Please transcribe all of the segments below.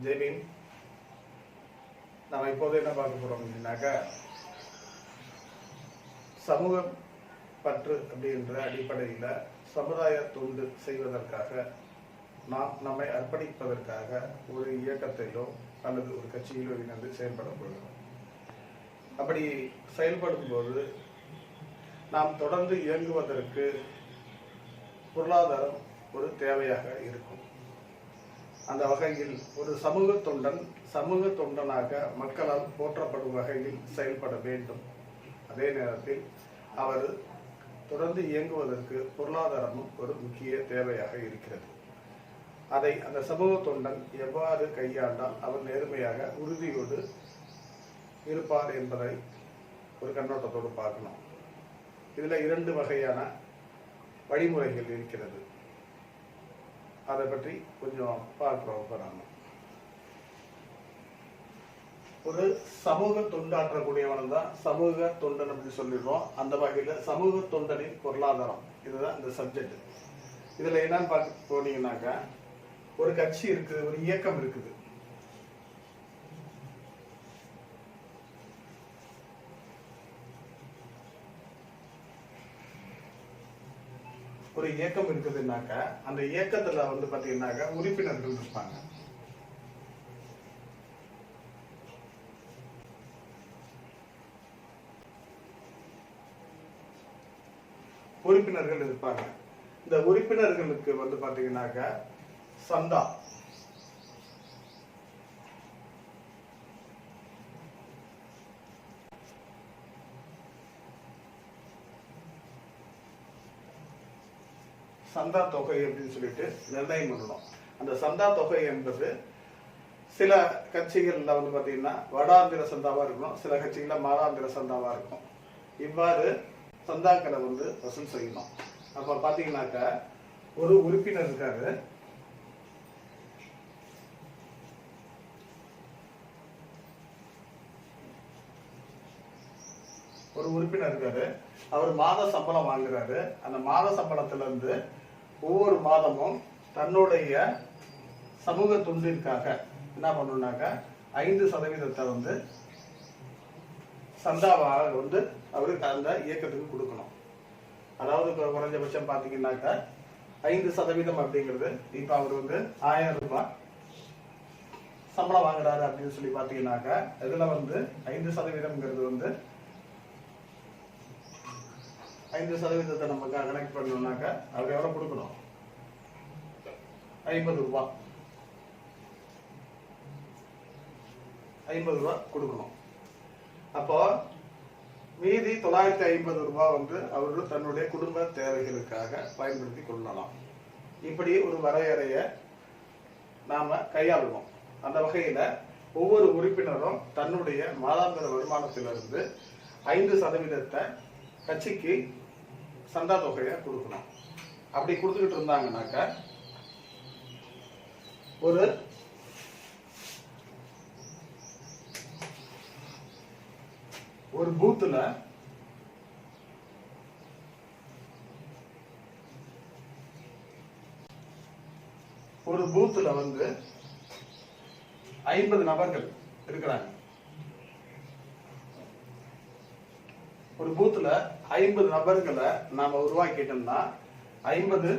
ஜெய்பீம். நம்ம இப்போது என்ன பார்க்க போறோம் அப்படின்னாக்கா, சமூக பற்று அப்படின்ற அடிப்படையில் சமுதாய தொண்டு செய்வதற்காக நாம் நம்மை அர்ப்பணிப்பதற்காக ஒரு இயக்கத்திலோ அல்லது ஒரு கட்சியிலோ இணைந்து செயல்பட போகிறோம். அப்படி செயல்படும் போது நாம் தொடர்ந்து இயங்குவதற்கு பொருளாதாரம் ஒரு தேவையாக இருக்கும். அந்த வகையில் ஒரு சமூக தொண்டனாக மக்களால் போற்றப்படும் வகையில் செயல்பட வேண்டும். அதே நேரத்தில் அவர் தொடர்ந்து இயங்குவதற்கு பொருளாதாரமும் ஒரு முக்கிய தேவையாக இருக்கிறது. அதை அந்த சமூக தொண்டன் எவ்வாறு கையாண்டால் அவர் நேர்மையாக உறுதியோடு இருப்பார் என்பதை ஒரு கண்ணோட்டத்தோடு பார்க்கணும். இதில் 2 வகையான வழிமுறைகள் இருக்கிறது. அதை பற்றி கொஞ்சம் பார்க்கிறோம். ஒரு சமூக தொண்டாற்றக்கூடியவன் தான் சமூக தொண்டன் அப்படி சொல்லிடுறோம். அந்த வகையில் சமூக தொண்டனின் பொருளாதாரம், இதுதான் இந்த சப்ஜெக்ட். இதுல என்னன்னு பார்க்க போனீங்கன்னாக்கா, ஒரு கட்சி இருக்குது, ஒரு இயக்கம் இருக்குது. ஒரு இயக்கம் இருக்குதுன்னாக்கா, அந்த இயக்கத்துல பாத்தீங்கன்னாக்கா உறுப்பினர்கள் இருப்பாங்க. உறுப்பினர்கள் இருப்பாங்க. இந்த உறுப்பினர்களுக்கு பாத்தீங்கன்னாக்கா சந்தா, சந்தா தொகை அப்படின்னு சொல்லிட்டு நிர்ணயம் பண்ணணும். அந்த சந்தா தொகை என்பது சில கட்சிகள்ல பாத்தீங்கன்னா வருடாந்திர சந்தாவா இருக்கணும், சில கட்சிகள்ல மாதாந்திர சந்தாவா இருக்கும். இவ்வாறு சந்தாக்களை வசூல் செய்யணும். அப்ப பாத்தீங்கன்னாக்கா ஒரு உறுப்பினர் இருக்காரு, அவர் மாத சம்பளம் வாங்குறாரு. அந்த மாத சம்பளத்துல இருந்து ஒவ்வொரு மாதமும் தன்னுடைய சமூக தொண்டிற்காக என்ன பண்ணணும்னாக்கா 5% சந்தாவாக அவருக்கு அந்த இயக்கத்துக்கு கொடுக்கணும். அதாவது குறைஞ்சபட்சம் பாத்தீங்கன்னாக்கா 5% அப்படிங்கிறது, இப்ப அவர் 1000 ரூபாய் சம்பளம் வாங்குறாரு அப்படின்னு சொல்லி பாத்தீங்கன்னாக்கா, இதுல 5%ங்கிறது 5% நம்ம கனெக்ட் பண்ணோம்னாக்கா அவர் எவ்வளவு கொடுக்கணும்? 50 ரூபாய். 50 ரூபாய் கொடுக்கணும். அப்போ மீதி 950 ரூபாய் அவர்கள் தன்னுடைய குடும்ப தேவைகளுக்காக பயன்படுத்தி கொள்ளலாம். இப்படி ஒரு வரையறைய நாம கையாளணும். அந்த வகையில ஒவ்வொரு உறுப்பினரும் தன்னுடைய மாதாந்திர வருமானத்திலிருந்து 5% கட்சிக்கு சந்தா தொகையை கொடுக்கணும். அப்படி கொடுத்துக்கிட்டு இருந்தாங்கன்னாக்கா ஒரு பூத்துல ஒரு பூத்துல 50 நபர்கள் இருக்கிறாங்க. ஒரு பூத்துல 50 நபர்களை நாம உருவாக்கிட்டோம்னா 50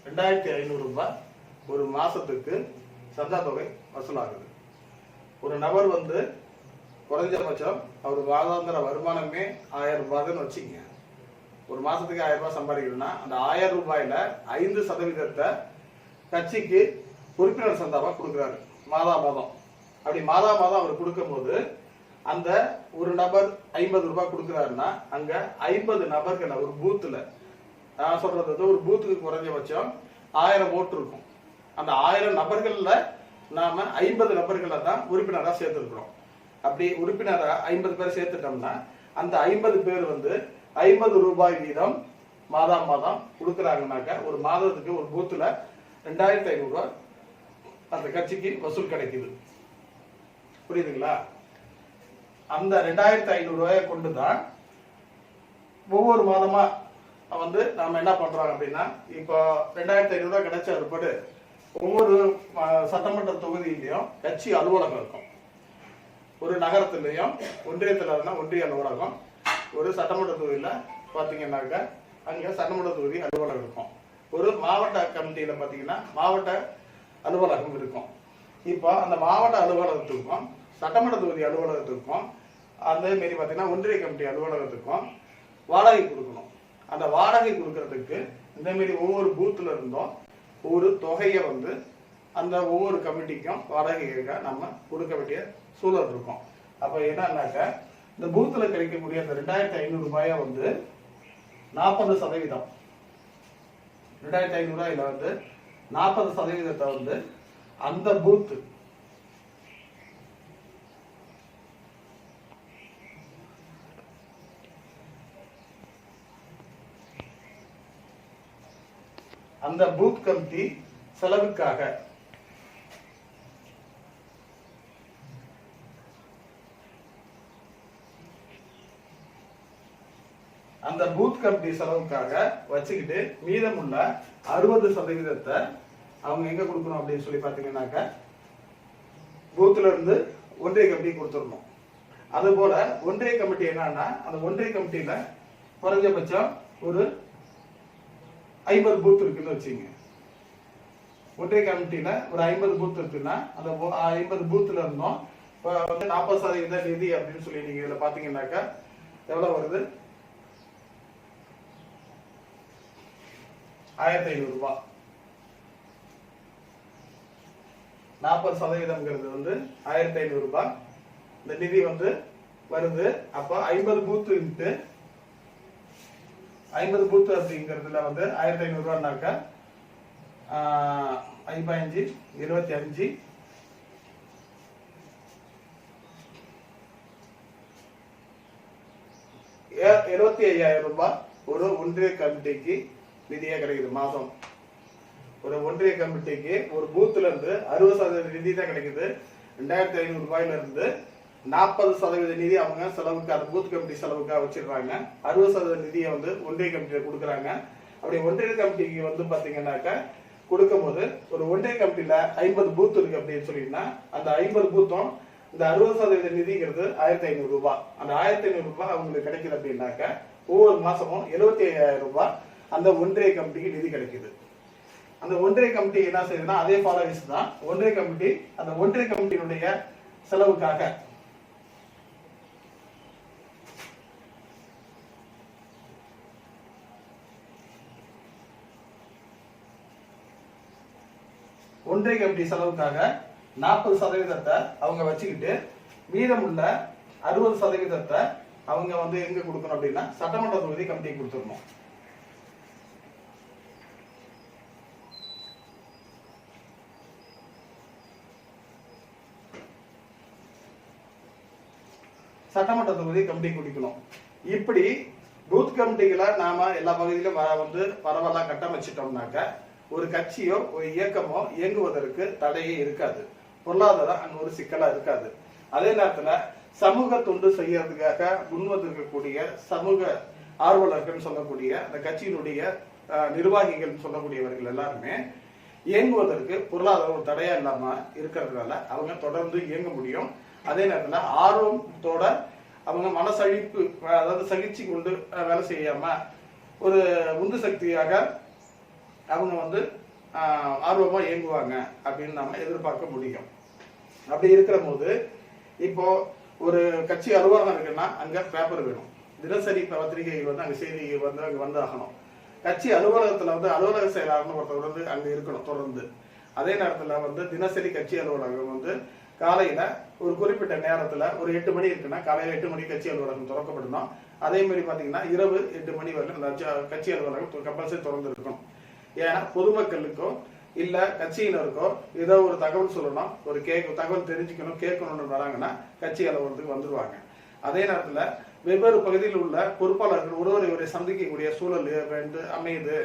2500 ரூபாய் ஒரு மாசத்துக்கு சந்தா தொகை வசூலாகுது. ஒரு நபர் குறைஞ்சபட்சம் அவர் மாதாந்திர வருமானமே 1000 ரூபாய்ன்னு வச்சுக்கங்க. ஒரு மாசத்துக்கு 1000 ரூபாய் சம்பாதிக்கணும்னா அந்த 1000 ரூபாயில 5% கட்சிக்கு உறுப்பினர் சந்தாவா கொடுக்கிறாரு மாதம். அப்படி மாதம் அவர் கொடுக்கும் போது அந்த ஒரு நபர் 50 ரூபாய் கொடுக்கிறாருன்னா அங்க 50 நபர்கள் ஒரு பூத்துல, நான் சொல்றது ஒரு பூத்துக்கு குறைஞ்சபட்சம் 1000 ஓட்டு இருக்கும். அந்த 1000 நபர்கள்ல நாம 50 நபர்களை தான் உறுப்பினரா சேர்த்திருக்கிறோம். அப்படி உறுப்பினரா 50 பேர் சேர்த்துட்டோம்னா அந்த 50 பேர் 50 ரூபாய் வீதம் மாதம் கொடுக்குறாங்கனாக்கா ஒரு மாதத்துக்கு ஒரு பூத்துல 2500 ரூபாய் அந்த கட்சிக்கு வசூல் கிடைக்குது. புரியுதுங்களா? அந்த 2500 ரூபாயை கொண்டுதான் ஒவ்வொரு மாதமா வந்து நாம என்ன பண்றோம் அப்படின்னா, இப்போ 2500 ரூபாய் கிடைச்ச ஏற்பாடு ஒவ்வொரு சட்டமன்ற தொகுதியிலையும் கட்சி அலுவலகம் இருக்கும். ஒரு நகரத்திலையும் ஒன்றியத்தில் இருந்தால் ஒன்றிய அலுவலகம், ஒரு சட்டமன்ற தொகுதியில பாத்தீங்கன்னாக்க அங்க சட்டமன்ற தொகுதி அலுவலகம் இருக்கும். ஒரு மாவட்ட கமிட்டியில பாத்தீங்கன்னா மாவட்ட அலுவலகம் இருக்கும். இப்போ அந்த மாவட்ட அலுவலகத்துக்கும் சட்டமன்ற தொகுதி அலுவலகத்துக்கும் அதே மாரி பாத்தீங்கன்னா ஒன்றிய கமிட்டி அலுவலகத்துக்கும் வாடகை கொடுக்கணும். அந்த வாடகை கொடுக்கறதுக்கு இந்த மாரி ஒவ்வொரு பூத்துல இருந்தும் ஒரு தொகையை வந்து அந்த ஒவ்வொரு கமிட்டிக்கும் வாடகையாக நம்ம கொடுக்க வேண்டிய சூழல் இருக்கும். அப்ப என்னன்னாக்க இந்த பூத்துல கிடைக்கக்கூடிய அந்த 2500 ரூபாயை வந்து 40%, 2500 ரூபாயில வந்து 40% வந்து அந்த பூத்து அந்த பூத் கமிட்டி செலவுக்காக அந்த பூத் கமிட்டி செலவுக்காக வச்சுக்கிட்டு மீதமுள்ள 60% அவங்க எங்க கொடுக்கணும் அப்படின்னு சொல்லி பாத்தீங்கன்னாக்க பூத்துல இருந்து ஒன்றிய கமிட்டி கொடுத்துடணும். அது போல ஒன்றிய கமிட்டி என்னன்னா அந்த ஒன்றிய கமிட்டியில குறைஞ்சபட்சம் ஒரு 50 பூத் இருக்குன்னு வச்சுங்க. ஒன்றிய கமிட்டியில ஒரு 50 பூத் இருக்குன்னா அந்த 50 பூத்துல இருந்தோம் வந்து 40% நிதி அப்படின்னு சொல்லி நீங்க இதுல பாத்தீங்கன்னாக்கா எவ்வளவு வருது? 1500 ரூபாய். 40% வந்து 1500 ரூபாய் இந்த நிதி வந்து வருது. அப்ப 50 பூத் இன்ட்டு 50 பூத் அப்படிங்கிறதுல வந்து 1500 ரூபாய்னாக்கா 5 25 75,000 ரூபாய் ஒரு ஒன்றிய கமிட்டிக்கு நிதியா கிடைக்குது மாசம். ஒரு ஒன்றிய கமிட்டிக்கு ஒரு பூத்துல இருந்து 60% நிதி தான் கிடைக்குது. 2500 ரூபாயில இருந்து 40% நிதி அவங்க செலவுக்கு அந்த பூத் கமிட்டி செலவுக்காக வச்சிருக்காங்க. 60% நிதியை வந்து ஒன்றிய கமிட்டியில கொடுக்குறாங்க. அப்படி ஒன்றிய கமிட்டிக்கு வந்து பாத்தீங்கன்னாக்க கொடுக்கும் போது ஒரு ஒன்றிய கமிட்டியில 50 பூத் இருக்கு அப்படின்னு சொல்லினா அந்த 50 பூத்தும் இந்த 60% நிதிங்கிறது 1500 ரூபாய். அந்த 1500 ரூபாய் அவங்களுக்கு கிடைக்குது அப்படின்னாக்க ஒவ்வொரு மாசமும் 75,000 ரூபாய் அந்த ஒன்றிய கமிட்டிக்கு நிதி கிடைக்குது. அந்த ஒன்றிய கமிட்டி என்ன செய்யுதுன்னா அதே ஃபாலோவிஸ் தான். ஒன்றிய கமிட்டி அந்த ஒன்றிய கமிட்டியினுடைய செலவுக்காக ஒன்றிய கமிட்டி செலவுக்காக 40% அவங்க வச்சுக்கிட்டு மீதமுள்ள 60% அவங்க வந்து எங்க கொடுக்கணும் அப்படின்னா சட்டமன்ற தொகுதி கமிட்டிக்கு கொடுத்துடணும். சட்டமன்ற தொகுதி கமிட்டி குடிக்கணும். இப்படி பூத் கமிட்டிகளை நாம எல்லா பகுதியிலும் வந்து பரவலா கட்டமைச்சிட்டோம்னாக்க ஒரு கட்சியோ ஒரு இயக்கமோ இயங்குவதற்கு தடையே இருக்காது. பொருளாதாரம் அங்க ஒரு சிக்கலா இருக்காது. அதே நேரத்துல சமூக தொண்டு செய்யறதுக்காக முன்வந்திருக்கக்கூடிய சமூக ஆர்வலர்கள் சொல்லக்கூடிய அந்த கட்சியினுடைய நிர்வாகிகள் சொல்லக்கூடியவர்கள் எல்லாருமே இயங்குவதற்கு பொருளாதாரம் ஒரு தடையா இல்லாம இருக்கிறதுனால அவங்க தொடர்ந்து இயங்க முடியும். அதே நேரத்துல ஆர்வத்தோட அவங்க மனசழிப்பு அதாவது சகிச்சு கொண்டு வேலை செய்யாம ஒரு உந்து சக்தியாக அவங்க வந்து ஆர்வமா இயங்குவாங்க அப்படின்னு நாம எதிர்பார்க்க முடியும். அப்படி இருக்கிற போது இப்போ ஒரு கட்சி அலுவலகம் இருக்குன்னா அங்க பேப்பர் வேணும். தினசரி பத்திரிகைகள் வந்து அங்க செய்திகள் வந்து அங்க வந்து ஆகணும். கட்சி அலுவலகத்துல வந்து அலுவலக செயலாளர்னு ஒருத்தர் வந்து அங்க இருக்கணும் தொடர்ந்து. அதே நேரத்துல வந்து தினசரி கட்சி அலுவலகம் வந்து காலையில ஒரு குறிப்பிட்ட நேரத்துல ஒரு 8 மணி இருக்குன்னா காலையில 8 மணி கட்சி அலுவலகம் திறக்கப்படணும். அதே மாதிரி பாத்தீங்கன்னா இரவு 8 மணி வரைக்கும் கட்சி அலுவலகம் கம்பல்சரி திறந்து இருக்கணும். ஏன்னா பொதுமக்களுக்கோ இல்ல கட்சியினருக்கோ ஏதோ ஒரு தகவல் சொல்லணும், ஒரு தகவல் தெரிஞ்சுக்கணும், கேட்கணும்னு வராங்கன்னா கட்சி அலுவலகத்துக்கு வந்துருவாங்க. அதே நேரத்துல வெவ்வேறு பகுதியில் உள்ள பொறுப்பாளர்கள் ஒருவரை சந்திக்கக்கூடிய சூழல் அமையுது,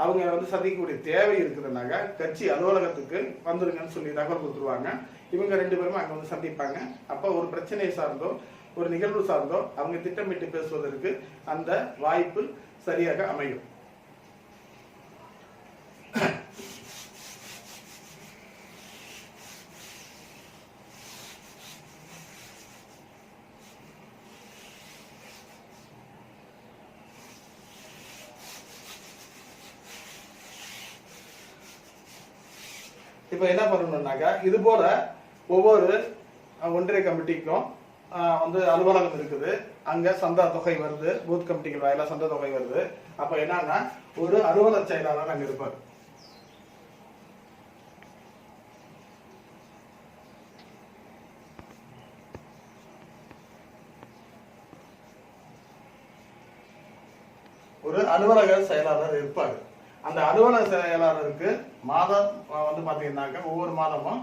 அவங்க வந்து சந்திக்கக்கூடிய தேவை இருக்குதுன்னாக்க கட்சி அலுவலகத்துக்கு வந்துருங்கன்னு சொல்லி தகவல் கொடுத்துருவாங்க. இவங்க 2 பேருமே அங்க வந்து சந்திப்பாங்க. அப்ப ஒரு பிரச்சனையை சார்ந்தோ ஒரு நிகழ்வு சார்ந்தோ அவங்க திட்டமிட்டு பேசுவதற்கு அந்த வாய்ப்பு சரியாக அமையும். இப்ப என்ன பண்ணணும்னாக்கா, இது போல ஒவ்வொரு ஒன்றிய கமிட்டிக்கும் அலுவலகம் இருக்குது, அங்க சந்தா தொகை வருது, பூத் கமிட்டிகள் வாயிலா சந்தா தொகை வருது. அப்ப என்னன்னா ஒரு அலுவலக செயலாளர் அங்க இருப்பார். ஒரு அலுவலக செயலாளர் இருப்பார். அந்த அலுவலக செயலாளருக்கு மாதம் பாத்தீங்கன்னாக்க ஒவ்வொரு மாதமும்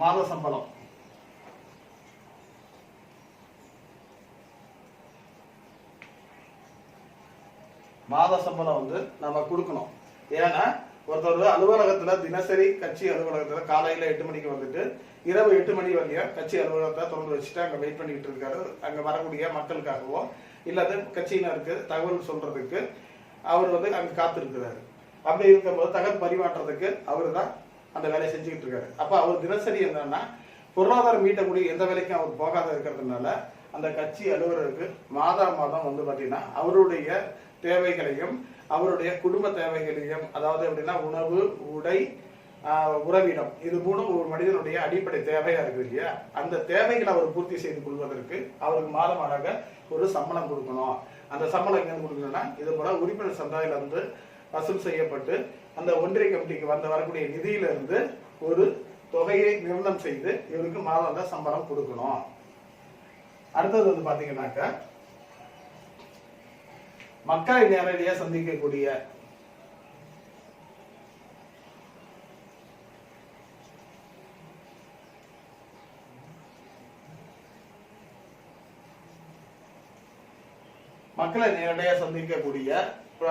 மாத சம்பளம் நம்ம கொடுக்கணும். ஏன்னா ஒருத்தர் அலுவலகத்துல தினசரி கட்சி அலுவலகத்துல காலையில 8 மணிக்கு வந்துட்டு இரவு 8 மணி வரையும் கட்சி அலுவலகத்தை திறந்து வச்சுட்டு அங்க வெயிட் பண்ணிட்டு இருக்காரு. அங்க வரக்கூடிய மக்களுக்காகவோ இல்லாத கட்சியினருக்கு தகவல் சொல்றதுக்கு அவர் அங்க காத்திருக்கிறாரு. அப்படி இருக்கும்போது தகவல் பரிமாற்றத்துக்கு அவரு தான் அந்த வேலையை செஞ்சுக்கிட்டு இருக்காரு. அப்ப அவர் தினசரி என்னன்னா பொருளாதாரம் மீட்டக்கூடிய எந்த வேலைக்கும் அவர் போகாத இருக்கிறதுனால அந்த கட்சி அலுவலருக்கு மாதம் பாத்தீங்கன்னா அவருடைய தேவைகளையும் அவருடைய குடும்ப தேவைகளையும், அதாவது எப்படின்னா உணவு, உடை, உறவிடம், இது மூணும் ஒரு மனிதனுடைய அடிப்படை தேவையா இருக்கு இல்லையா, அந்த தேவைகளை அவர் பூர்த்தி செய்து கொள்வதற்கு அவருக்கு மாதமாக ஒரு சம்பளம் கொடுக்கணும். அந்த சம்பளம் எங்க கொடுக்கணும்னா இது போல உறுப்பினர் சந்தாயில வசூல் செய்யப்பட்டு அந்த ஒன்றிய கமிட்டிக்கு வரக்கூடிய நிதியில இருந்து ஒரு தொகையை நிர்ணயம் செய்து இவருக்கு மாதம் சம்பளம் கொடுக்கணும். அடுத்தது பாத்தீங்கன்னாக்க மக்களை நேரடியா சந்திக்கக்கூடிய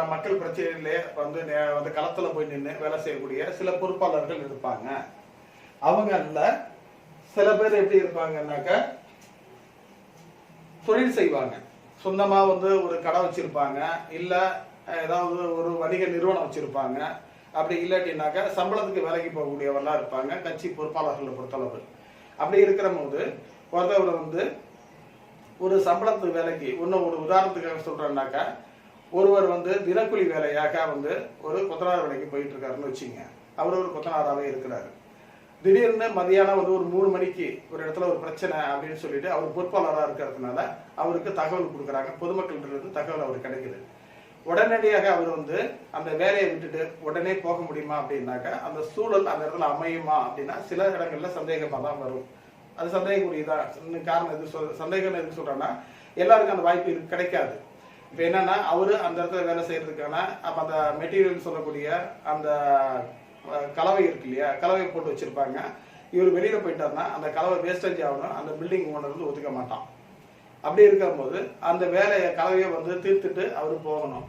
மக்கள் பிரச்சனையிலே களத்துல போய் நின்று வேலை செய்யக்கூடிய சில பொறுப்பாளர்கள் இருப்பாங்க. அவங்கல்ல சில பேர் எப்படி இருப்பாங்கன்னாக்க தொழில் செய்வாங்க, சொந்தமா ஒரு கடை வச்சிருப்பாங்க, இல்ல ஏதாவது ஒரு வணிக நிறுவனம் வச்சிருப்பாங்க. அப்படி இல்லாட்டினாக்க சம்பளத்துக்கு வேலைக்கு போகக்கூடியவர்களா இருப்பாங்க கட்சி பொறுப்பாளர்களை பொறுத்தளவு. அப்படி இருக்கிற போது ஒருத்தவர் ஒரு சம்பளத்து வேலைக்கு ஒரு உதாரணத்துக்காக சொல்றேன்னாக்கா, ஒருவர் தினக்கூலி வேலையாக ஒரு கொத்தனார் வேலைக்கு போயிட்டு இருக்காருன்னு வச்சுங்க. அவர் ஒரு கொத்தனாராவே இருக்கிறாரு. திடீர்னு மதியானம் ஒரு 3 மணிக்கு ஒரு இடத்துல ஒரு பிரச்சனை அப்படின்னு சொல்லிட்டு அவர் பொறுப்பாளராக இருக்கிறதுனால அவருக்கு தகவல் கொடுக்குறாங்க. பொதுமக்கள்கிட்ட இருந்து தகவல் அவருக்கு கிடைக்குது. உடனடியாக அவர் அந்த வேலையை விட்டுட்டு உடனே போக முடியுமா அப்படின்னாக்கா அந்த சூழல் அந்த இடத்துல அமையுமா அப்படின்னா சில இடங்கள்ல சந்தேகமா தான் வரும். அது சந்தேகக்கூடியதான். காரணம் சந்தேகம் எதுக்கு சொல்றேன்னா, எல்லாருக்கும் அந்த வாய்ப்பு கிடைக்காது. இப்ப என்னன்னா அவரு அந்த இடத்துல வேலை செய்யறதுக்கான அப்ப அந்த மெட்டீரியல் சொல்லக்கூடிய அந்த கலவை இருக்கு இல்லையா, கலவை போட்டு வச்சிருப்பாங்க. இவர் வெளியில போயிட்டாருன்னா அந்த கலவை வேஸ்டேஜ் ஆகணும், அந்த பில்டிங் ஓனர் ஒத்துக்க மாட்டான். அப்படி இருக்கும் போது அந்த வேலையை கலவையை தீர்த்துட்டு அவரு போகணும்.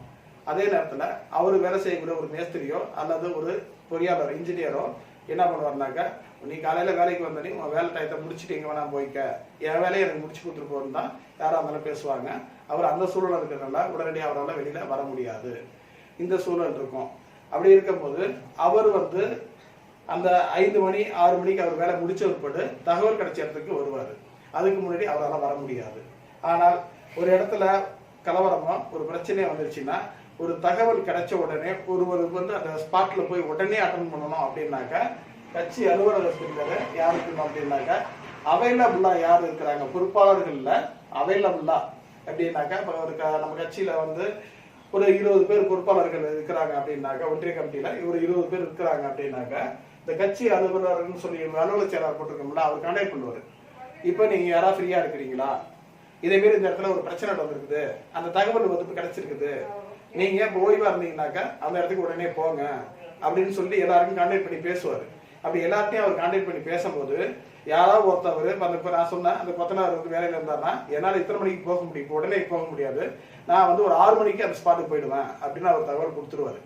அதே நேரத்துல அவரு வேலை செய்யக்கூடிய ஒரு மேஸ்திரியோ அல்லது ஒரு பொறியாளர் இன்ஜினியரோ என்ன பண்ணுவாருனாக்கா, நீ காலையில வேலைக்கு நீ உன் வேலை டயத்தை முடிச்சுட்டு எங்க வேணா போய்க்க, என் வேலையை எனக்கு முடிச்சு கொடுத்துட்டு போகணும் தான் யாரும் இருந்தாலும் பேசுவாங்க. அவர் அந்த சூழல் இருக்கிறதுனால உடனடியாக அவரால் வெளியில வர முடியாது. இந்த சூழல் இருக்கும். அப்படி இருக்கும் போது அவர் அந்த 5 மணி 6 மணிக்கு அவர் வேலை முடிச்ச உட்பட்டு தகவல் கிடைச்ச இடத்துக்கு வருவாரு. அதுக்கு முன்னாடி அவரால் வர முடியாது. ஆனால் ஒரு இடத்துல கலவரமா ஒரு பிரச்சனையா வந்துருச்சுன்னா ஒரு தகவல் கிடைச்ச உடனே ஒருவருக்கு அந்த ஸ்பாட்ல போய் உடனே அட்டன் பண்ணணும் அப்படின்னாக்கா கட்சி அலுவலகத்தில் யாருக்கு அப்படின்னாக்கா அவைலபிளா யார் இருக்கிறாங்க பொறுப்பாளர்கள்ல அவைலபிளா அப்படின்னாக்கா நம்ம கட்சியில ஒரு 20 பேர் பொறுப்பாளர்கள் இருக்கிறாங்க அப்படின்னாக்கா ஒன்றிய கமிட்டியில ஒரு 20 பேர் இருக்கிறாங்க அப்படின்னாக்கா இந்த கட்சி அலுவலர்னு சொல்லி அலுவலக செயலாளர் போட்டிருக்கோம்ல அவர் கான்டாக்ட் பண்ணுவாரு. இப்ப நீங்க யாராவது ஃப்ரீயா இருக்கிறீங்களா, இதே மாரி இந்த இடத்துல ஒரு பிரச்சனை வந்திருக்குது, அந்த தகவல் கிடைச்சிருக்குது, நீங்க இப்ப ஓய்வா இருந்தீங்கன்னாக்கா அந்த இடத்துக்கு உடனே போங்க அப்படின்னு சொல்லி எல்லாருக்கும் கான்டாக்ட் பண்ணி பேசுவாரு. அப்படி எல்லாத்தையும் அவர் கான்டாக்ட் பண்ணி பேசும்போது யாராவது ஒருத்தவர் நான் சொன்னேன் அந்த கொத்தனார் வேலையில இருந்தாருன்னா என்னால இத்தனை மணிக்கு போக முடியும், உடனே போக முடியாது, நான் ஒரு 6 மணிக்கு அந்த ஸ்பாட்டுக்கு போயிடுவேன் அப்படின்னு அவர் தகவல் கொடுத்துருவாரு.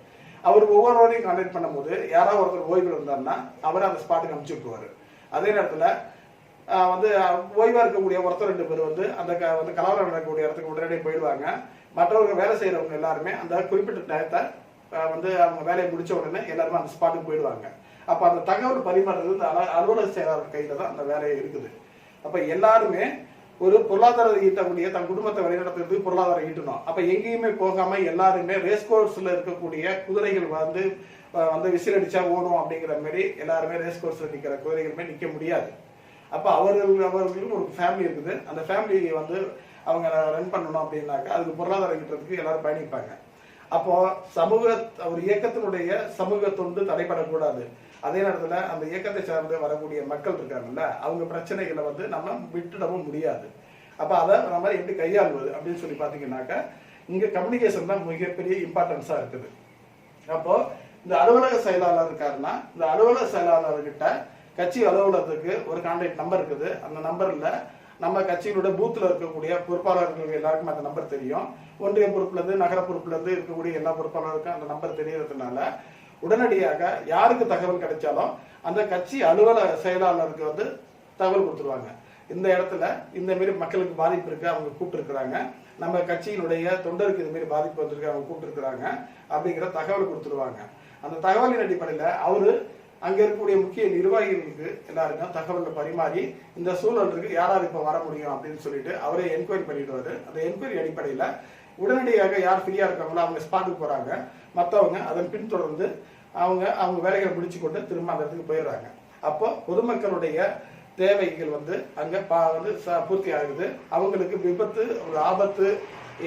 அவர் ஒவ்வொருவரையும் கான்டாக்ட் பண்ணும்போது யாராவது ஒருத்தர் ஓய்வு இருந்தாருன்னா அவர் அந்த ஸ்பாட்டுக்கு அனுப்பிச்சு விட்டுருவாரு. அதே நேரத்துல வந்து ஓய்வாக இருக்கக்கூடிய ஒருத்தர் 2 பேர் வந்து அந்த வந்து கலவரம் நடக்கக்கூடிய இடத்துக்கு உடனடியாக போயிடுவாங்க. மற்றவர்கள் வேலை செய்கிறவங்க எல்லாருமே அந்த குறிப்பிட்ட நேரத்தை வந்து அவங்க வேலையை முடிச்ச உடனே எல்லாருமே அந்த ஸ்பாட்டுக்கு போயிடுவாங்க. அப்போ அந்த தகவல் பரிமாறுறது இந்த அலுவலக செயலாளர் கையில் தான் அந்த வேலையை இருக்குது. அப்போ எல்லாருமே ஒரு பொருளாதாரம் ஈட்டக்கூடிய தன் குடும்பத்தை வழிநடத்துறதுக்கு பொருளாதாரம் ஈட்டணும். அப்போ எங்கேயுமே போகாம எல்லாருமே ரேஸ் கோர்ஸில் இருக்கக்கூடிய குதிரைகள் வந்து விசில் அடிச்சா ஓடும் அப்படிங்கிற மாதிரி எல்லாருமே ரேஸ் கோர்ஸில் நிற்கிற குதிரைகளுமே நிற்க முடியாது. அப்போ அவர்களுக்கும் ஒரு ஃபேமிலி இருக்குது. அந்த ஃபேமிலியை வந்து அவங்க ரன் பண்ணணும் அப்படின்னாக்கா அதுக்கு பொருளாதாரம் ஈட்டுறதுக்கு எல்லாரும் பயணிப்பாங்க. அப்போ ஒரு இயக்கத்தினுடைய சமூக தொண்டு தடைபடக்கூடாது. அதே நேரத்தில் அந்த இயக்கத்தை சார்ந்து வரக்கூடிய மக்கள் இருக்காங்கல்ல, அவங்க பிரச்சனைகளை வந்து நம்ம விட்டுடவும் முடியாது. அப்போ அதை நம்ம எப்படி கையாள்வது அப்படின்னு சொல்லி பார்த்தீங்கன்னாக்கா இங்கே கம்யூனிகேஷன் தான் மிகப்பெரிய இம்பார்ட்டன்ஸாக இருக்குது. அப்போ இந்த அலுவலக செயலாளர் இருக்காருன்னா இந்த அலுவலக செயலாளர்கிட்ட கட்சி அலுவலகத்துக்கு ஒரு கான்டாக்ட் நம்பர் இருக்குது. அந்த நம்பர்ல நம்ம கட்சியினுடைய பூத்தில் இருக்கக்கூடிய பொறுப்பாளர்கள் எல்லாருக்கும் அந்த நம்பர் தெரியும். ஒன்றிய பொறுப்புலேருந்து நகர பொறுப்புலேருந்து இருக்கக்கூடிய எல்லா பொறுப்பாளருக்கும் அந்த நம்பர் தெரியறதுனால உடனடியாக யாருக்கு தகவல் கிடைச்சாலும் அந்த கட்சி அலுவலக செயலாளருக்கு வந்து தகவல் கொடுத்துருவாங்க. இந்த இடத்துல இந்த மாரி மக்களுக்கு பாதிப்பு இருக்கு, அவங்க கூப்பிட்டுருக்குறாங்க. நம்ம கட்சியினுடைய தொண்டருக்கு இது மாரி பாதிப்பு வந்திருக்கு, அவங்க கூப்பிட்டுருக்குறாங்க அப்படிங்கிற தகவல் கொடுத்துருவாங்க. அந்த தகவலின் அடிப்படையில் அவரு அங்க இருக்கக்கூடிய முக்கிய நிர்வாகிகளுக்கு எல்லாருக்கும் தகவலை பரிமாறி இந்த சூழலுக்கு யாராவது இப்ப வர முடியும் அப்படின்னு சொல்லிட்டு அவரே என்கொயரி பண்ணிடுவாரு. அந்த என்கொயரி அடிப்படையில உடனடியாக யார் ஃப்ரீயா இருக்காங்களோ அவங்க ஸ்பாட்டுக்கு போறாங்க. மற்றவங்க அதன் பின்தொடர்ந்து அவங்க வேலைகளை முடிச்சு கொண்டு திரும்ப அந்த இடத்துக்கு போயிடுறாங்க. அப்போ பொதுமக்களுடைய தேவைகள் வந்து அங்க பூர்த்தி ஆகுது. அவங்களுக்கு விபத்து, ஒரு ஆபத்து,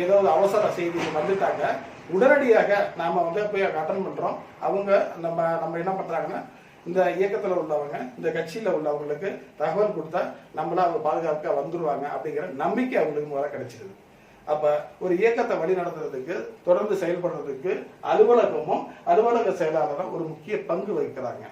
ஏதாவது அவசர செய்தி வந்துட்டாங்க, உடனடியாக நாம போய் அட்டன் பண்றோம். அவங்க நம்ம என்ன பண்றாங்கன்னா இந்த இயக்கத்துல உள்ளவங்க, இந்த கட்சியில உள்ளவங்களுக்கு தகவல் கொடுத்தா நம்மள அவங்க பாதுகாப்பாக வந்துருவாங்க அப்படிங்கிற நம்பிக்கை அவங்களுக்கு முதல்ல கிடைச்சிருது. அப்ப ஒரு இயக்கத்தை வழி நடத்துறதுக்கு, தொடர்ந்து செயல்படுறதுக்கு அலுவலகமும் அலுவலக செயலாளரும் ஒரு முக்கிய பங்கு வகிக்கிறாங்க.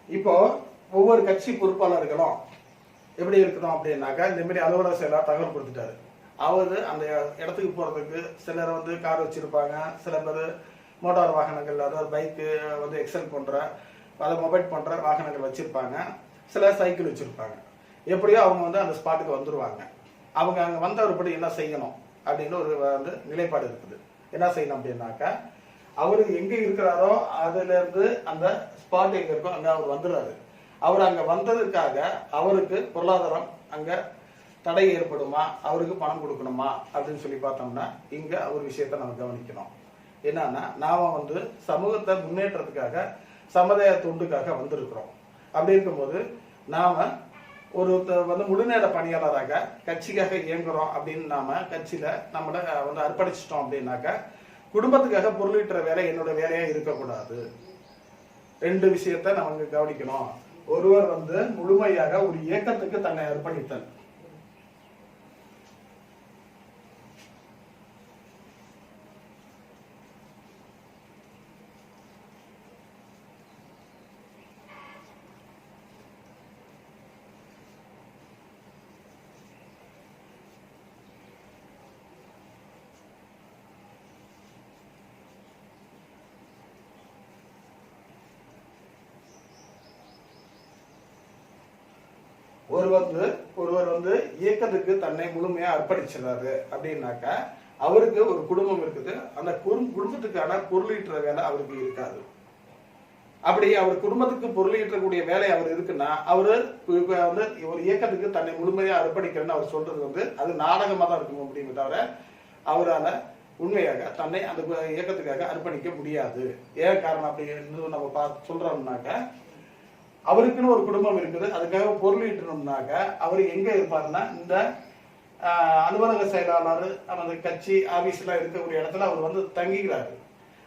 இப்போ ஒவ்வொரு கட்சி பொறுப்பாளர்களும் எப்படி இருக்கணும் அப்படின்னாக்கா இந்த மாதிரி அலுவலக செயலாளர் தகவல் கொடுத்துட்டாரு. அவரு அந்த இடத்துக்கு போறதுக்கு சிலர் கார் வச்சிருப்பாங்க, சில பேர் மோட்டார் வாகனங்கள், அதாவது பைக்கு எக்ஸல் போன்ற மொபைல் போன்ற வாகனங்கள் வச்சிருப்பாங்க, சில சைக்கிள் வச்சிருப்பாங்க. எப்படியோ அவங்க அந்த ஸ்பாட்டுக்கு வந்துருவாங்க. அவங்க அங்க வந்தவர்படி என்ன செய்யணும் அப்படின்னு ஒரு நிலைப்பாடு இருக்குது. என்ன செய்யணும் அப்படின்னாக்கா அவரு எங்க இருக்கிறாரோ அதுல இருந்து அந்த ஸ்பாட் எங்க இருக்கோ அங்க அவர் வந்துடுறாரு. அவர் அங்க வந்ததுக்காக அவருக்கு பொருளாதாரம் அங்க தடை ஏற்படுமா, அவருக்கு பணம் கொடுக்கணுமா அப்படின்னு சொல்லி பார்த்தோம்னா இங்க ஒரு விஷயத்த நம்ம கவனிக்கணும். என்னன்னா நாம சமூகத்தை முன்னேற்றத்துக்காக, சமுதாய தொண்டுக்காக வந்திருக்கிறோம். அப்படி இருக்கும்போது நாம ஒரு முழுநேர பணியாளராக கட்சிக்காக இயங்குறோம் அப்படின்னு நாம கட்சியில நம்மள அர்ப்பணிச்சிட்டோம் அப்படின்னாக்கா குடும்பத்துக்காக பொருளீட்டுற வேலை என்னோட வேலையா இருக்கக்கூடாது. 2 விஷயத்த நம்ம கவனிக்கணும். ஒருவர் முழுமையாக ஒரு இயக்கத்துக்கு தன்னை அர்ப்பணித்தல். ஒருவர் இயக்கத்துக்கு தன்னை முழுமையா அர்ப்பணிச்சிடறாரு அப்படின்னாக்கா அவருக்கு ஒரு குடும்பம் இருக்குது. அந்த குடும்பத்துக்கான பொருளீட்டுற வேலை அவருக்கு இருக்காது. அப்படி அவர் குடும்பத்துக்கு பொருளீட்டக்கூடிய வேலை அவர் இருக்குன்னா அவரு ஒரு இயக்கத்துக்கு தன்னை முழுமையா அர்ப்பணிக்கிறேன்னு அவர் சொல்றது அது நாடகமா தான் இருக்கும் அப்படிங்கிற தவிர அவரால் உண்மையாக தன்னை அந்த இயக்கத்துக்காக அர்ப்பணிக்க முடியாது. ஏன் காரணம் அப்படின்னு நம்ம சொல்றோம்னாக்க அவருக்குன்னு ஒரு குடும்பம் இருக்குது. அதுக்காக பொருளீட்டணும்னாக்க அவர் எங்க இருப்பாருன்னா இந்த அலுவலக செயலாளர் நமது கட்சி ஆபீஸ்ல இருக்கக்கூடிய இடத்துல அவர் தங்கிக்கிறாரு.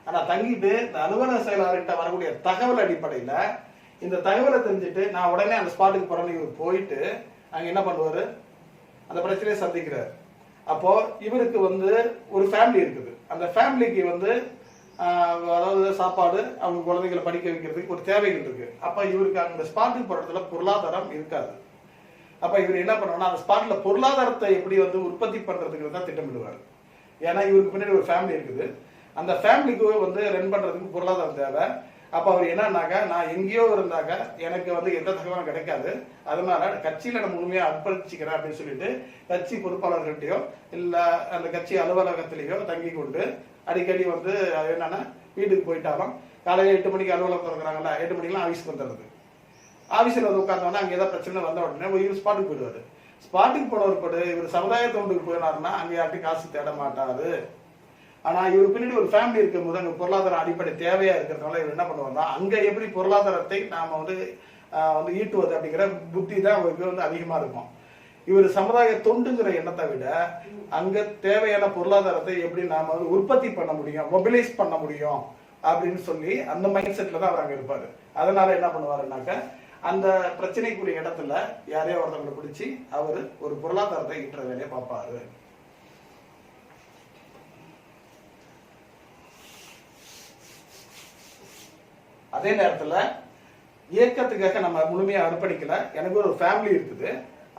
ஆனா தங்கிட்டு இந்த அலுவலக செயலாளர்கிட்ட வரக்கூடிய தகவல் அடிப்படையில இந்த தகவலை தெரிஞ்சுட்டு நான் உடனே அந்த ஸ்பாட்டுக்கு போறேன்னு இவர் போயிட்டு அங்க என்ன பண்ணுவாரு, அந்த பிரச்சனையை சந்திக்கிறாரு. அப்போ இவருக்கு ஒரு ஃபேமிலி இருக்குது. அந்த ஃபேமிலிக்கு அதாவது சாப்பாடு, அவங்க குழந்தைகளை படிக்க வைக்கிறதுக்கு ஒரு தேவைகள் இருக்கு. அப்ப இவருக்கு அந்த ஸ்பாட்டுக்கு போற இடத்துல பொருளாதாரம் இருக்காது. அப்ப இவர் என்ன பண்ணுவாருன்னா அந்த ஸ்பாட்ல பொருளாதாரத்தை எப்படி வந்து உற்பத்தி பண்றதுக்கு தான் திட்டமிடுவார். ஏன்னா இவருக்கு பின்னாடி ஒரு ஃபேமிலி இருக்குது, அந்த ஃபேமிலிக்கு வந்து ரன் பண்றதுக்கு பொருளாதாரம் தேவை. அப்ப அவர் என்னன்னாக்கா, நான் எங்கேயோ இருந்தாக்கா எனக்கு வந்து எந்த தகவலும் கிடைக்காது, அதனால கட்சியில நான் முழுமையா அர்ப்பணிச்சுக்கிறேன் அப்படின்னு சொல்லிட்டு கட்சி பொறுப்பாளர்கள்ட்டையோ இல்ல அந்த கட்சி அலுவலகத்திலேயோ தங்கி கொண்டு அடிக்கடி வந்து என்னன்னா வீட்டுக்கு போயிட்டாலும் காலையில 8 மணிக்கு அலுவலகம் திறக்கிறாங்கல்ல, 8 மணிக்கெல்லாம் ஆஃபீஸ் வந்துடுறது. ஆஃபீஸில் வந்து உட்காந்தோன்னா அங்கே ஏதாவது பிரச்சனை வந்த உடனே இவர் ஸ்பாட்டுக்கு போயிடுவாரு. ஸ்பாட்டுக்கு போனவர் கூட இவர் சமுதாய தொண்டுக்கு போயினாருன்னா அங்கே யார்ட்டையும் காசு தேட மாட்டாரு. ஆனா இவர் பின்னாடி ஒரு ஃபேமிலி இருக்கும் போது அங்க பொருளாதார அடிப்படை தேவையா இருக்கிறதுனால இவர் என்ன பண்ணுவாருன்னா அங்க எப்படி பொருளாதாரத்தை நாம வந்து ஈட்டுவது அப்படிங்கிற புத்தி தான் அவருக்கு வந்து அதிகமா இருக்கும். இவர் சமுதாய தொண்டுங்கிற எண்ணத்தை விட அங்க தேவையான பொருளாதாரத்தை எப்படி நாம வந்து உற்பத்தி பண்ண முடியும், மொபிலைஸ் பண்ண முடியும் அப்படின்னு சொல்லி அந்த மைண்ட் செட்ல தான் அவர் அங்க இருப்பாரு. அதனால என்ன பண்ணுவாருன்னாக்க அந்த பிரச்சனைக்குரிய இடத்துல யாரையோ ஒருத்தவங்களை பிடிச்சி அவரு ஒரு பொருளாதாரத்தை ஈட்டுற வேலையை பார்ப்பாரு. அதே நேரத்துல இயக்கத்துக்காக நம்ம முழுமையா அர்ப்பணிக்கல, எனக்கு ஒரு ஃபேமிலி இருக்குது.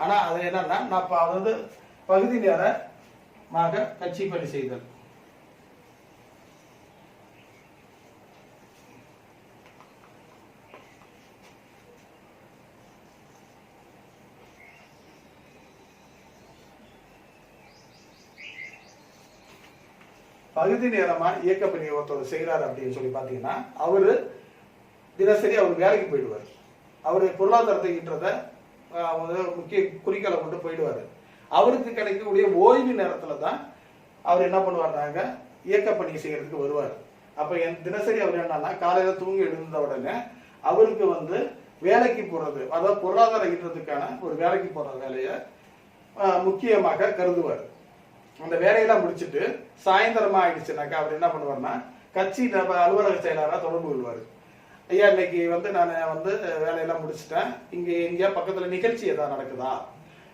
ஆனா அது என்னன்னா நான் அதாவது பகுதி நேரமாக கட்சி பணி செய்தல். பகுதி நேரமா இயக்க பணி ஒருத்தர் செய்யறாரு அப்படின்னு சொல்லி பாத்தீங்கன்னா அவரு தினசரி அவர் வேலைக்கு போயிடுவார். அவரு பொருளாதாரத்தை ஈட்டுறத முக்கிய குறிக்கோளை கொண்டு போயிடுவாரு. அவருக்கு கிடைக்கக்கூடிய ஓய்வு நேரத்துல தான் அவர் என்ன பண்ணுவாருனாங்க இயக்க பணி செய்யறதுக்கு வருவார். அப்ப தினசரி அவர் என்னன்னா காலையில தூங்கி எழுந்த உடனே அவருக்கு வந்து வேலைக்கு போறது, அதாவது பொருளாதாரம் ஈட்டுறதுக்கான ஒரு வேலைக்கு போற வேலையை முக்கியமாக கருதுவார். அந்த வேலையெல்லாம் முடிச்சுட்டு சாயந்தரமா ஆயிடுச்சுனாக்கா அவர் என்ன பண்ணுவார்னா கட்சி அலுவலக செயலாளராக தொடர்பு கொள்வார். ஐயா இன்னைக்கு வந்து நான் வந்து வேலையெல்லாம் முடிச்சுட்டேன், இங்க எங்கேயா பக்கத்துல நிகழ்ச்சி ஏதாவது நடக்குதா,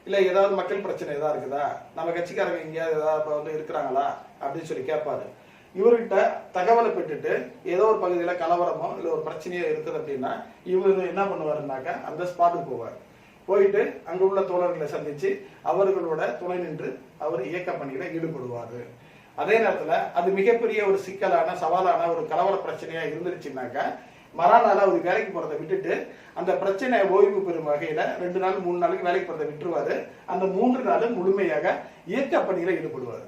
இல்ல ஏதாவது மக்கள் பிரச்சனை ஏதாவது இருக்குதா, நம்ம கட்சிக்காரங்க எங்கேயாவது ஏதாவது வந்து இருக்கிறாங்களா அப்படின்னு சொல்லி கேட்பாரு. இவர்கிட்ட தகவலை பெற்றுட்டு ஏதோ ஒரு பகுதியில கலவரமோ இல்ல ஒரு பிரச்சனையோ இருக்குது அப்படின்னா இவர் என்ன பண்ணுவாருனாக்கா அந்த ஸ்பாட்டுக்கு போவார். போயிட்டு அங்க உள்ள தோழர்களை சந்திச்சு அவர்களோட துணை நின்று அவர் இயக்க பணியில ஈடுபடுவாரு. அதே நேரத்துல அது மிகப்பெரிய ஒரு சிக்கலான சவாலான ஒரு கலவர பிரச்சனையா இருந்துருச்சுனாக்கா மறுநாள் அவர் வேலைக்கு போறதை விட்டுட்டு அந்த பிரச்சனை ஓய்வு பெறும் வகையில 2 நாள் 3 நாளுக்கு வேலைக்கு போறதை விட்டுருவாரு. அந்த 3 நாள் முழுமையாக இயக்க பணியில ஈடுபடுவார்.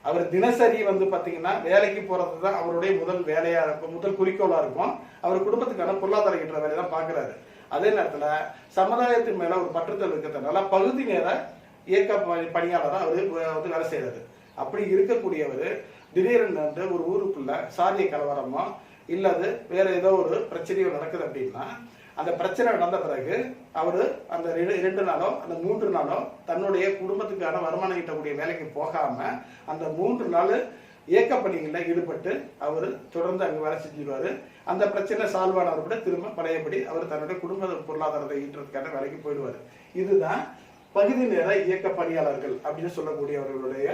அவர் தினசரி வந்து பாத்தீங்கன்னா வேலைக்கு போறதுதான் அவருடைய முதல் வேலையா இருக்கும், முதல் குறிக்கோளா இருக்கும். அவர் குடும்பத்துக்கான பொருளாதார ஈட்டுற வேலையை தான் பாக்குறாரு. அதே நேரத்துல சமுதாயத்தின் மேல ஒரு பற்றுதல் இருக்கிறதுனால பகுதி நேர இயக்க பணியாளராக அவரு வந்து வேலை செய்யறாரு. அப்படி இருக்கக்கூடியவர் திடீர்னு வந்து ஒரு ஊருக்குள்ள சாதிய கலவரமோ இல்லது வேற ஏதோ ஒரு பிரச்சனையோ நடக்குது அப்படின்னா அந்த பிரச்சனை நடந்த பிறகு அவரு அந்த 2 நாளோ அந்த 3 நாளோ தன்னுடைய குடும்பத்துக்கான வருமானம் ஈட்டக்கூடிய வேலைக்கு போகாம அந்த 3 நாள் இயக்க பணிகளில் ஈடுபட்டு அவர் தொடர்ந்து அங்க வேலை செஞ்சிருவாரு. அந்த பிரச்சனை சால்வ் ஆனவர் கூட திரும்ப பழையபடி அவர் தன்னுடைய குடும்ப பொருளாதாரத்தை ஈட்டுறதுக்கான வேலைக்கு போயிடுவாரு. இதுதான் பகுதி நேர இயக்க பணியாளர்கள் அப்படின்னு சொல்லக்கூடியவர்களுடைய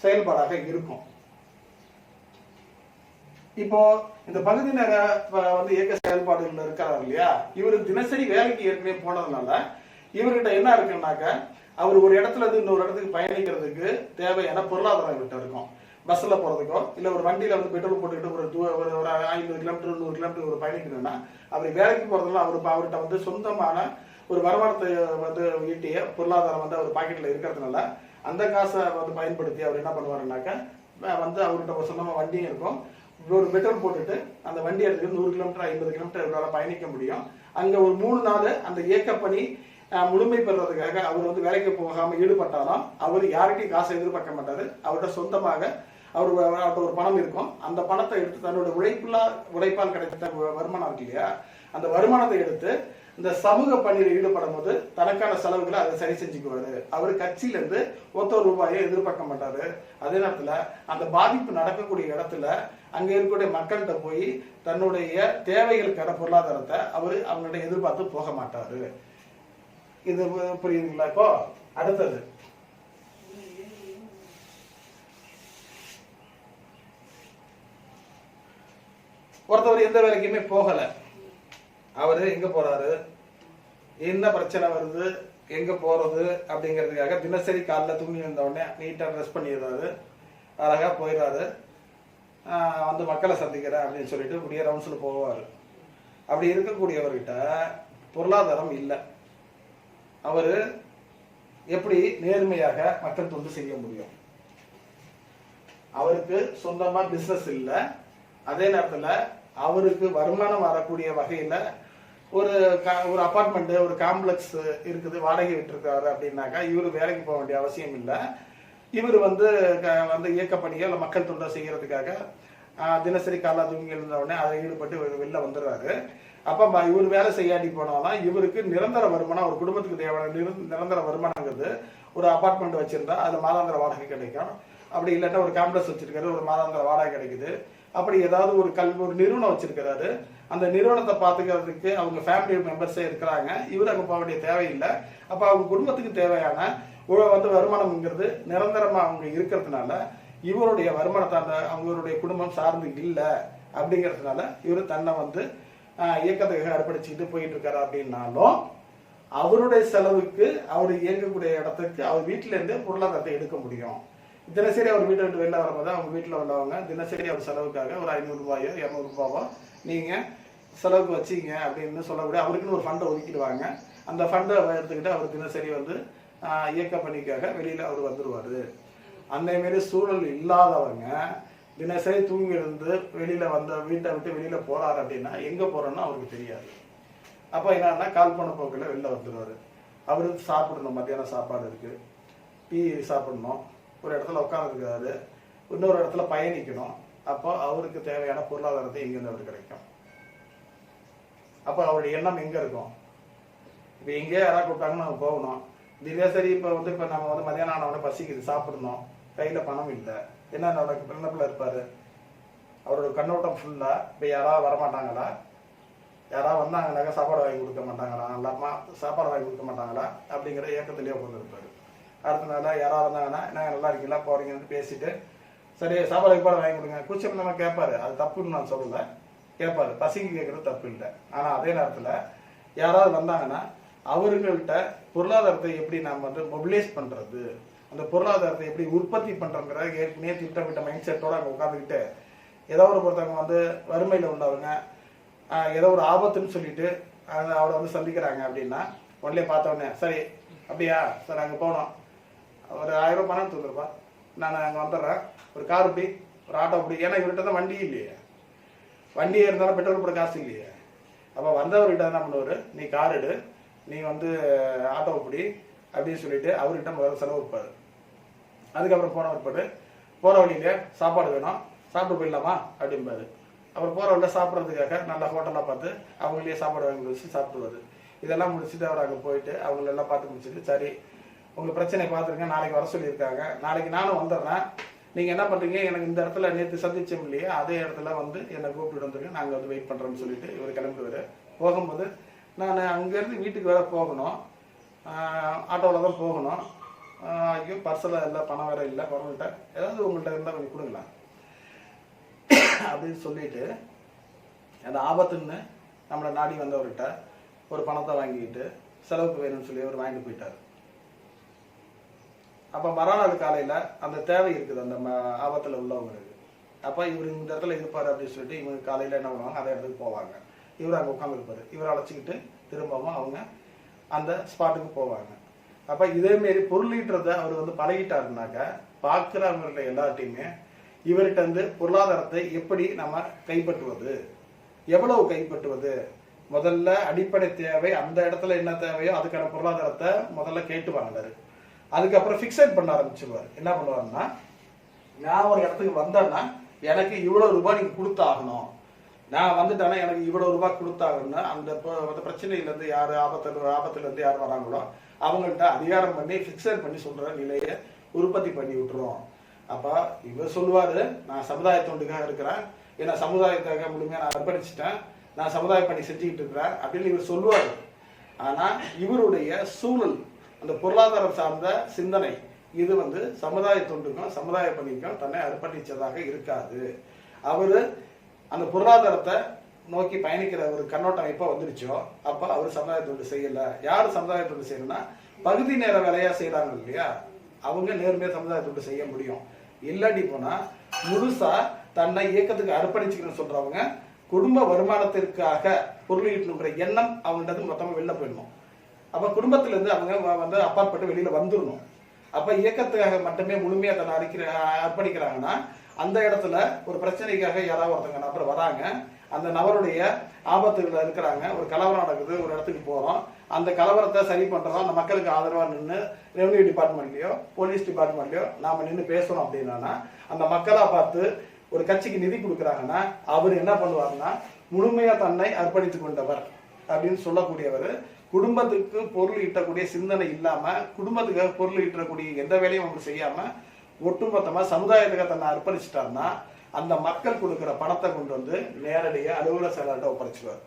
செயல்பாடாக இருக்கும். இப்போ இந்த பகுதி நேர வந்து இயக்க செயல்பாடுகள் இருக்கிறார் இல்லையா, இவரு தினசரி வேலைக்கு ஏற்கனவே போனதுனால இவர்கிட்ட என்ன இருக்குன்னாக்க அவர் ஒரு இடத்துல இருந்து இன்னொரு இடத்துக்கு பயணிக்கிறதுக்கு தேவையான பொருளாதாரம் கிட்ட இருக்கும். பஸ்ல போறதுக்கோ இல்ல ஒரு வண்டியில வந்து பெட்ரோல் போட்டுக்கிட்டு ஒரு 50 கிலோமீட்டர் 100 கிலோமீட்டர் ஒரு பயணிக்கணும்னா அப்படி வேலைக்கு போறதுல அவர்கிட்ட வந்து சொந்தமான ஒரு வருமானத்தை வந்து ஈட்டிய பொருளாதாரம் வந்து அவர் பாக்கெட்ல இருக்கிறதுனால அந்த காசை வந்து பயன்படுத்தி அவர் என்ன பண்ணுவாருனாக்க வந்து அவர்கிட்ட ஒரு சொந்தமா வண்டியும் இருக்கும், ஒரு பெட்ரோல் போட்டுட்டு அந்த வண்டி எடுத்துட்டு 100 கிலோமீட்டர் 50 கிலோமீட்டர் இவரால் பயணிக்க முடியும். அங்க ஒரு 3 நாள் அந்த இயக்க பணி முழுமை பெறுறதுக்காக அவர் வந்து வேலைக்கு போகாம ஈடுபட்டாலும் அவர் யார்கிட்டையும் காசை எதிர்பார்க்க மாட்டாரு. அவர்கிட்ட சொந்தமாக அவர்கிட்ட ஒரு பணம் இருக்கும். அந்த பணத்தை எடுத்து தன்னோட உழைப்பால் கிடைத்த வருமானம் இருக்கு இல்லையா, அந்த வருமானத்தை எடுத்து இந்த சமூக பணியில் ஈடுபடும் போது தனக்கான செலவுகளை அதை சரி செஞ்சுக்குவாரு. அவர் கட்சியில இருந்து ₹1 எதிர்பார்க்க மாட்டாரு. அதே நேரத்துல அந்த பாதிப்பு நடக்கக்கூடிய இடத்துல அங்க இருக்கக்கூடிய மக்கள்கிட்ட போய் தன்னுடைய தேவைகளுக்கான பொருளாதாரத்தை அவங்கள்ட்ட எதிர்பார்த்து போக மாட்டாரு. இது புரியுதுங்களா? இப்போ அடுத்தது ஒருத்தவர் எந்த வேலைக்குமே போகல, அவரு எங்க போறாரு, என்ன பிரச்சனை வருது, எங்கே போகிறது அப்படிங்கிறதுக்காக தினசரி காலைல தூங்கி வந்த உடனே நீட்டாக ட்ரெஸ் பண்ணிடுறாரு, அழகாக போயிடுறாரு, வந்து மக்களை சந்திக்கிறேன் அப்படின்னு சொல்லிட்டு இப்படியே ரவுண்ட்ஸில் போவார். அப்படி இருக்கக்கூடியவர்கிட்ட பொருளாதாரம் இல்லை. அவர் எப்படி நேர்மையாக மக்கள் தொண்டு செய்ய முடியும்? அவருக்கு சொந்தமா பிசினஸ் இல்லை. அதே நேரத்தில் அவருக்கு வருமானம் வரக்கூடிய வகையில் ஒரு அபார்ட்மெண்ட், ஒரு காம்ப்ளெக்ஸ் இருக்குது, வாடகை விட்டுருக்காரு அப்படின்னாக்கா இவர் வேலைக்கு போக வேண்டிய அவசியம் இல்லை. இவர் வந்து இயக்க பணியை இல்லை மக்கள் தொண்டை செய்யறதுக்காக தினசரி காலைல தூங்கி எழுந்த உடனே அதை ஈடுபட்டு வெளில வந்துடுறாரு. அப்போ இவர் வேலை செய்யாடி போனாலும் இவருக்கு நிரந்தர வருமானம், ஒரு குடும்பத்துக்கு தேவையான நிரந்தர வருமானங்கிறது ஒரு அபார்ட்மெண்ட் வச்சிருந்தா அது மாதாந்திர வாடகை கிடைக்கும். அப்படி இல்லாட்டா ஒரு காம்ப்ளெக்ஸ் வச்சிருக்காரு, ஒரு மாதாந்திர வாடகை கிடைக்குது. அப்படி ஏதாவது ஒரு நிறுவனம் வச்சிருக்கிறாரு, அந்த நிறுவனத்தை பார்த்துக்கிறதுக்கு அவங்க ஃபேமிலி மெம்பர்ஸே இருக்கிறாங்க, இவர் அங்கே போக வேண்டிய தேவையில்லை. அப்போ அவங்க குடும்பத்துக்கு தேவையான வருமானம்ங்கிறது நிரந்தரமாக அவங்க இருக்கிறதுனால இவருடைய வருமானத்தை அவங்களுடைய குடும்பம் சார்ந்து இல்லை. அப்படிங்கிறதுனால இவர் தன்னை வந்து இயக்கத்துக்காக அர்ப்பணிச்சுக்கிட்டு போயிட்டு இருக்காரு. அப்படின்னாலும் அவருடைய செலவுக்கு அவர் இயங்கக்கூடிய இடத்துக்கு அவர் வீட்டிலேருந்தே பொருளாதாரத்தை எடுக்க முடியும். தினசரி அவர் வீட்டை விட்டு வெளில வரும்போது அவங்க வீட்டில் உள்ளவங்க தினசரி அவர் செலவுக்காக ஒரு 500 ரூபாயோ 200 ரூபாவோ நீங்கள் செலவுக்கு வச்சிங்க அப்படின்னு சொல்லக்கூடிய அவருக்குன்னு ஒரு ஃபண்டை ஒதுக்கிடுவாங்க. அந்த ஃபண்டை எடுத்துக்கிட்டு அவர் தினசரி வந்து இயக்க பணிக்காக வெளியில் அவர் வந்துடுவார். அந்தமாரி சூழல் இல்லாதவங்க தினசரி தூங்கி இருந்து வெளியில் வீட்டை விட்டு வெளியில் போகிறாரு அப்படின்னா எங்கே போகிறோன்னு அவருக்கு தெரியாது. அப்போ என்னன்னா கால் பண்ண போக்கில் வெளில வந்துடுவார். அவருக்கு சாப்பிடணும், மத்தியானம் சாப்பாடு இருக்குது, டீ சாப்பிடணும், ஒரு இடத்துல உட்காந்துருக்காரு, இன்னொரு இடத்துல பயணிக்கணும். அப்போ அவருக்கு தேவையான பொருளாதாரத்தை எங்கேருந்து அவருக்கு கிடைக்கும்? அப்போ அவருடைய எண்ணம் எங்கே இருக்கும்? இப்போ எங்கேயோ யாராவது கூப்பிட்டாங்கன்னு நம்ம போகணும். தினசரி இப்போ நம்ம வந்து மத்தியானம் ஆனவொடனே பசிக்குது, சாப்பிடணும், கையில் பணம் இல்லை, என்ன நினைப்பில் இருப்பார்? அவரோட கண்ணோட்டம் ஃபுல்லாக இப்போ யாராவது வரமாட்டாங்களா, யாராவது வந்தாங்கன்னாக்கா சாப்பாடு வாங்கி கொடுக்க மாட்டாங்களா, நல்லா சாப்பாடு வாங்கி கொடுக்க மாட்டாங்களா அப்படிங்கிற ஏக்கத்திலேயே உட்காந்து இருப்பார். அடுத்த நாள் யாராவது வந்தாங்கன்னா என்ன நல்லா இருக்கீங்களா போறீங்கன்னு பேசிட்டு சரி சாப்பாடு வைப்பாடு வாங்கி கொடுங்க கூச்சம் நம்ம கேட்பாரு. அது தப்புன்னு நான் சொல்லலை, கேட்பாரு, பசிக்கு கேட்கறது தப்பு இல்லை. ஆனால் அதே நேரத்தில் யாராவது வந்தாங்கன்னா அவர்கள்ட்ட பொருளாதாரத்தை எப்படி நாம் வந்து மொபிலைஸ் பண்ணுறது, அந்த பொருளாதாரத்தை எப்படி உற்பத்தி பண்ணுறங்கிற ஏற்கனவே திட்டமிட்ட மைண்ட் செட்டோட அங்கே உட்காந்துக்கிட்டு ஏதோ ஒருத்தவங்க வந்து வறுமையில் உள்ளவங்க ஏதோ ஒரு ஆபத்துன்னு சொல்லிட்டு அவரை வந்து சந்திக்கிறாங்க அப்படின்னா உடனே பார்த்தோடனே சரி அப்படியா சார் அங்கே போனோம், ஒரு 1000 ரூபாய் பணம் தந்துருப்பா, நான் அங்கே வந்துடுறேன், ஒரு கார் இப்படி ஒரு ஆட்டோ இப்படி, ஏன்னா இவர்கிட்ட தான் வண்டி இல்லையே, வண்டியே இருந்தாலும் பெட்ரோல் போட காசு இல்லையே. அப்போ வந்தவர்கிட்ட என்ன பண்ணுவார், நீ கார் எடு, நீ வந்து ஆட்டோ இப்படி அப்படின்னு சொல்லிட்டு அவர்கிட்ட முதல்ல செலவு வைப்பார். அதுக்கப்புறம் போனவர் போகிற வழியிலே சாப்பாடு வேணும், சாப்பிட்டு போயிடலாமா அப்படிம்பாரு. அப்புறம் போகிற வழியில் சாப்பிட்றதுக்காக நல்ல ஹோட்டலாக பார்த்து அவங்களே சாப்பாடு வாங்கி வச்சு சாப்பிடுவார். இதெல்லாம் முடிச்சுட்டு அவர் அங்கே போயிட்டு அவங்களெல்லாம் பார்த்து முடிச்சுட்டு சரி உங்கள் பிரச்சனையை பார்த்துருங்க, நாளைக்கு வர சொல்லியிருக்காங்க, நாளைக்கு நானும் வந்துடுறேன், நீங்கள் என்ன பண்ணுறீங்க, எனக்கு இந்த இடத்துல நேற்று சந்திச்சோம் இல்லையா அதே இடத்துல வந்து என்னை கூப்பிட்டு வந்துருங்க, நாங்கள் வந்து வெயிட் பண்ணுறோம்னு சொல்லிட்டு இவர் கிளம்பிடுவார். போகும்போது நான் அங்கேருந்து வீட்டுக்கு வேற போகணும், ஆட்டோவில் தான் போகணும், ஐயோ பர்ஸில் இல்லை பணம் வேற இல்லை, பணம்கிட்ட ஏதாவது உங்கள்கிட்ட இருந்தால் கொஞ்சம் கொடுங்களா அப்படின்னு சொல்லிட்டு அந்த ஆபத்துன்னு நம்மளை நாடி வந்தவர்கிட்ட ஒரு பணத்தை வாங்கிக்கிட்டு செலவுக்கு வேணும்னு சொல்லி அவர் வாங்கிட்டு போயிட்டார். அப்போ மறுநாள் காலையில் அந்த தேவை இருக்குது அந்த ஆபத்தில் உள்ளவங்களுக்கு. அப்போ இவர் இந்த இடத்துல இருப்பார் அப்படின்னு சொல்லிட்டு இவங்க காலையில் என்ன பண்ணுவாங்க, அதே இடத்துக்கு போவாங்க. இவர் அங்கே உட்காந்துருப்பார், இவரை அழைச்சிக்கிட்டு திரும்பவும் அவங்க அந்த ஸ்பாட்டுக்கு போவாங்க. அப்போ இதேமாரி பொருளீட்டுறதை அவர் வந்து பழகிட்டாருனாக்க பார்க்குறவங்கள்ட்ட எல்லார்ட்டையுமே இவர்கிட்ட வந்து பொருளாதாரத்தை எப்படி நம்ம கைப்பற்றுவது, எவ்வளவு கைப்பற்றுவது, முதல்ல அடிப்படை தேவை அந்த இடத்துல என்ன தேவையோ அதுக்கான பொருளாதாரத்தை முதல்ல கேட்டு வாங்கினாரு. அதுக்கப்புறம் ஃபிக்ஸட் பண்ண ஆரம்பிச்சுருவார். என்ன பண்ணுவாருன்னா, நான் ஒரு இடத்துக்கு வந்தேன்னா எனக்கு இவ்வளோ ரூபாய் நீங்கள் கொடுத்தாகணும், நான் வந்துட்டேன்னா எனக்கு இவ்வளோ ரூபாய் கொடுத்தாகணும்னா அந்த பிரச்சனையிலேருந்து யார் ஆபத்துலேருந்து யார் வராங்களோ அவங்கள்ட்ட அதிகாரம் பண்ணி ஃபிக்ஸட் பண்ணி சொல்கிற நிலையை உற்பத்தி பண்ணி விட்டுருவோம். அப்போ இவர் சொல்லுவார், நான் சமுதாய தொண்டுக்காக இருக்கிறேன், ஏன்னா சமுதாயத்துக்காக முழுமையாக நான் அர்ப்பணிச்சிட்டேன், நான் சமுதாய பணி செஞ்சுக்கிட்டு இருக்கிறேன் அப்படின்னு இவர் சொல்லுவார். ஆனால் இவருடைய சூழல் அந்த பொருளாதாரம் சார்ந்த சிந்தனை இது வந்து சமுதாய தொண்டுக்கும் சமுதாய பணிக்கும் தன்னை அர்ப்பணிச்சதாக இருக்காது. அவர் அந்த பொருளாதாரத்தை நோக்கி பயணிக்கிற ஒரு கண்ணோட்டம் எப்போ வந்துருச்சோ அப்போ அவர் சமுதாய தொண்டு செய்யலை. யார் சமுதாய தொண்டு செய்யணும்னா பகுதி நேர வேலையா செய்யறாங்க இல்லையா, அவங்க நேர்மையா சமுதாயத்துக்கு செய்ய முடியும். இல்லாட்டி போனா முழுசா தன்னை இயக்கத்துக்கு அர்ப்பணிச்சுக்கணும்னு சொல்றவங்க குடும்ப வருமானத்திற்காக பொருளீட்டணுங்கிற எண்ணம் அவங்கள்ட்ட மொத்தமா வெளில போயிடணும். அப்ப குடும்பத்துல இருந்து அவங்க வந்து அப்பாற்பட்டு வெளியில வந்துடணும். அப்ப இயக்கத்துக்காக மட்டுமே முழுமையா தன்னை அர்ப்பணிக்கிறாங்கன்னா அந்த இடத்துல ஒரு பிரச்சனைக்காக யாராவது ஒருத்தங்க நபர் வராங்க, அந்த நபருடைய ஆபத்துகள் இருக்கிறாங்க, ஒரு கலவரம் நடக்குது, ஒரு இடத்துக்கு போறோம், அந்த கலவரத்தை சரி பண்றோம், அந்த மக்களுக்கு ஆதரவா நின்று ரெவன்யூ டிபார்ட்மெண்ட்லயோ போலீஸ் டிபார்ட்மெண்ட்லயோ நாம நின்று பேசணும் அப்படின்னா அந்த மக்களா பார்த்து ஒரு கட்சிக்கு நிதி கொடுக்குறாங்கன்னா அவர் என்ன பண்ணுவாருன்னா முழுமையா தன்னை அர்ப்பணித்துக் கொண்டவர் அப்படின்னு சொல்லக்கூடியவர். குடும்பத்துக்கு பொருள் ஈட்டக்கூடிய சிந்தனை இல்லாம குடும்பத்துக்காக பொருள் ஈட்டக்கூடிய எந்த வேலையும் அவங்க செய்யாம ஒட்டுமொத்தமா சமுதாயத்துக்கு தன்னை அர்ப்பணிச்சிட்டாருன்னா அந்த மக்கள் கொடுக்குற பணத்தை கொண்டு வந்து நேரடியாக அலுவலக செயலாளர்கிட்ட ஒப்படைச்சிடுவார்.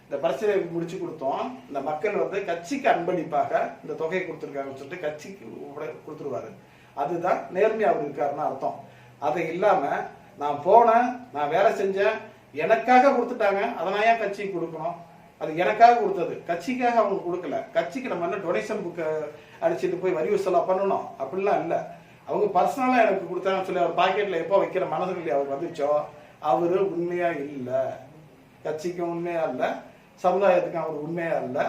இந்த பிரச்சனையை முடிச்சு கொடுத்தோம், இந்த மக்கள் வந்து கட்சிக்கு அன்பளிப்பாக இந்த தொகையை கொடுத்துருக்காங்கன்னு சொல்லிட்டு கட்சிக்கு கொடுத்துருவாரு. அதுதான் நேர்மையா அவர் இருக்காருன்னு அர்த்தம். அதை இல்லாம நான் போனேன், நான் வேலை செஞ்சேன், எனக்காக கொடுத்துட்டாங்க, அதனால ஏன் கட்சிக்கு கொடுக்கணும், அது எனக்காக கொடுத்தது, கட்சிக்காக அவங்க கொடுக்கல, கட்சிக்கு நம்ம என்ன டொனேஷன் புக்கை அடிச்சுட்டு போய் வரி வசூலா பண்ணணும் அப்படிலாம் இல்லை. அவங்க பர்சனலா எனக்கு கொடுத்தாங்கன்னு சொல்லி அவர் பாக்கெட்ல எப்போ வைக்கிற மனசுக்குள்ளே அவர் வந்துச்சோ அவரு உண்மையா இல்லை, கட்சிக்கும் உண்மையா இல்லை, சமுதாயத்துக்கும் அவர் உண்மையா இல்லை.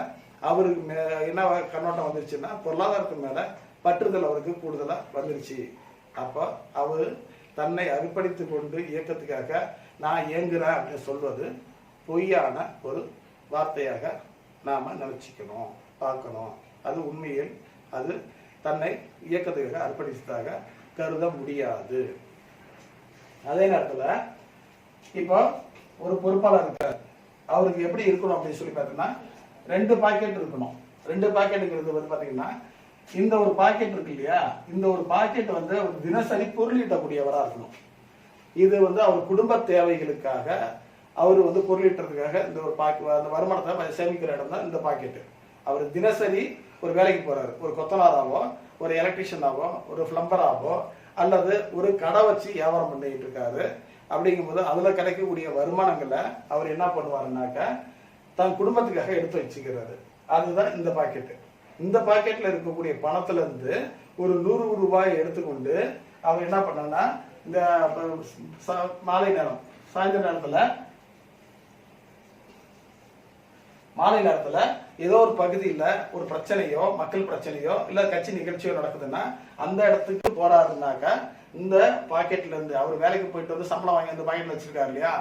அவருக்கு என்ன கண்ணோட்டம் வந்துருச்சுன்னா பொருளாதாரத்து மேல பற்றுதல் அவருக்கு கூடுதலா வந்துருச்சு. அப்போ அவர் தன்னை அர்ப்பணித்து கொண்டு இயக்கத்துக்காக நான் இயங்குறேன் அப்படின்னு சொல்வது பொய்யான ஒரு வார்த்தையாக நாம நினைச்சுக்கணும், பார்க்கணும். அது உண்மையில் அது தன்னை இயக்கத்துக்காக அர்ப்பணித்ததாக கருத முடியாது. அதே நேரத்துல இப்போ ஒரு பொறுப்பாளர் இருக்கார், அவருக்கு எப்படி இருக்கணும் அப்படின்னு சொல்லி பார்த்தீங்கன்னா 2 பாக்கெட் இருக்கணும். 2 பாக்கெட்டுங்கிறது வந்து பாத்தீங்கன்னா இந்த ஒரு பாக்கெட் இருக்கு இல்லையா, இந்த ஒரு பாக்கெட் வந்து ஒரு தினசரி பொருளீட்டக்கூடியவரா இருக்கணும். இது வந்து அவர் குடும்ப தேவைகளுக்காக அவர் வந்து பொருளீட்டுறதுக்காக இந்த ஒரு அந்த வருமானத்தை சேமிக்கிற இடம் தான் இந்த பாக்கெட்டு. அவர் தினசரி ஒரு வேலைக்கு போறாரு, ஒரு கொத்தனாராவோ ஒரு எலக்ட்ரிஷியனாவோ ஒரு பிளம்பராவோ அல்லது ஒரு கடை வச்சு வியாபாரம் பண்ணிட்டு இருக்காரு. அப்படிங்கும்போது அதுல கிடைக்கக்கூடிய வருமானங்களை அவர் என்ன பண்ணுவாருனாக்க தன் குடும்பத்துக்காக எடுத்து வச்சுக்கிறாரு. அதுதான் இந்த பாக்கெட்டு. இந்த பாக்கெட்ல இருக்கக்கூடிய பணத்துல இருந்து ஒரு 100 ரூபாய் எடுத்துக்கொண்டு அவர் என்ன பண்ணா இந்த மாலை நேரம் சாயந்தர மாலை நேரத்துல ஏதோ ஒரு பகுதியில ஒரு பிரச்சனையோ மக்கள் பிரச்சனையோ இல்ல கட்சி நிகழ்ச்சியோ நடக்குதுன்னா அந்த இடத்துக்கு போறாருனாக்கா இந்த பாக்கெட்ல இருந்து அவர் வேலைக்கு போயிட்டு வந்து சம்பளம் வாங்கி அந்த பாக்கெட்ல வச்சிருக்காரு இல்லையா,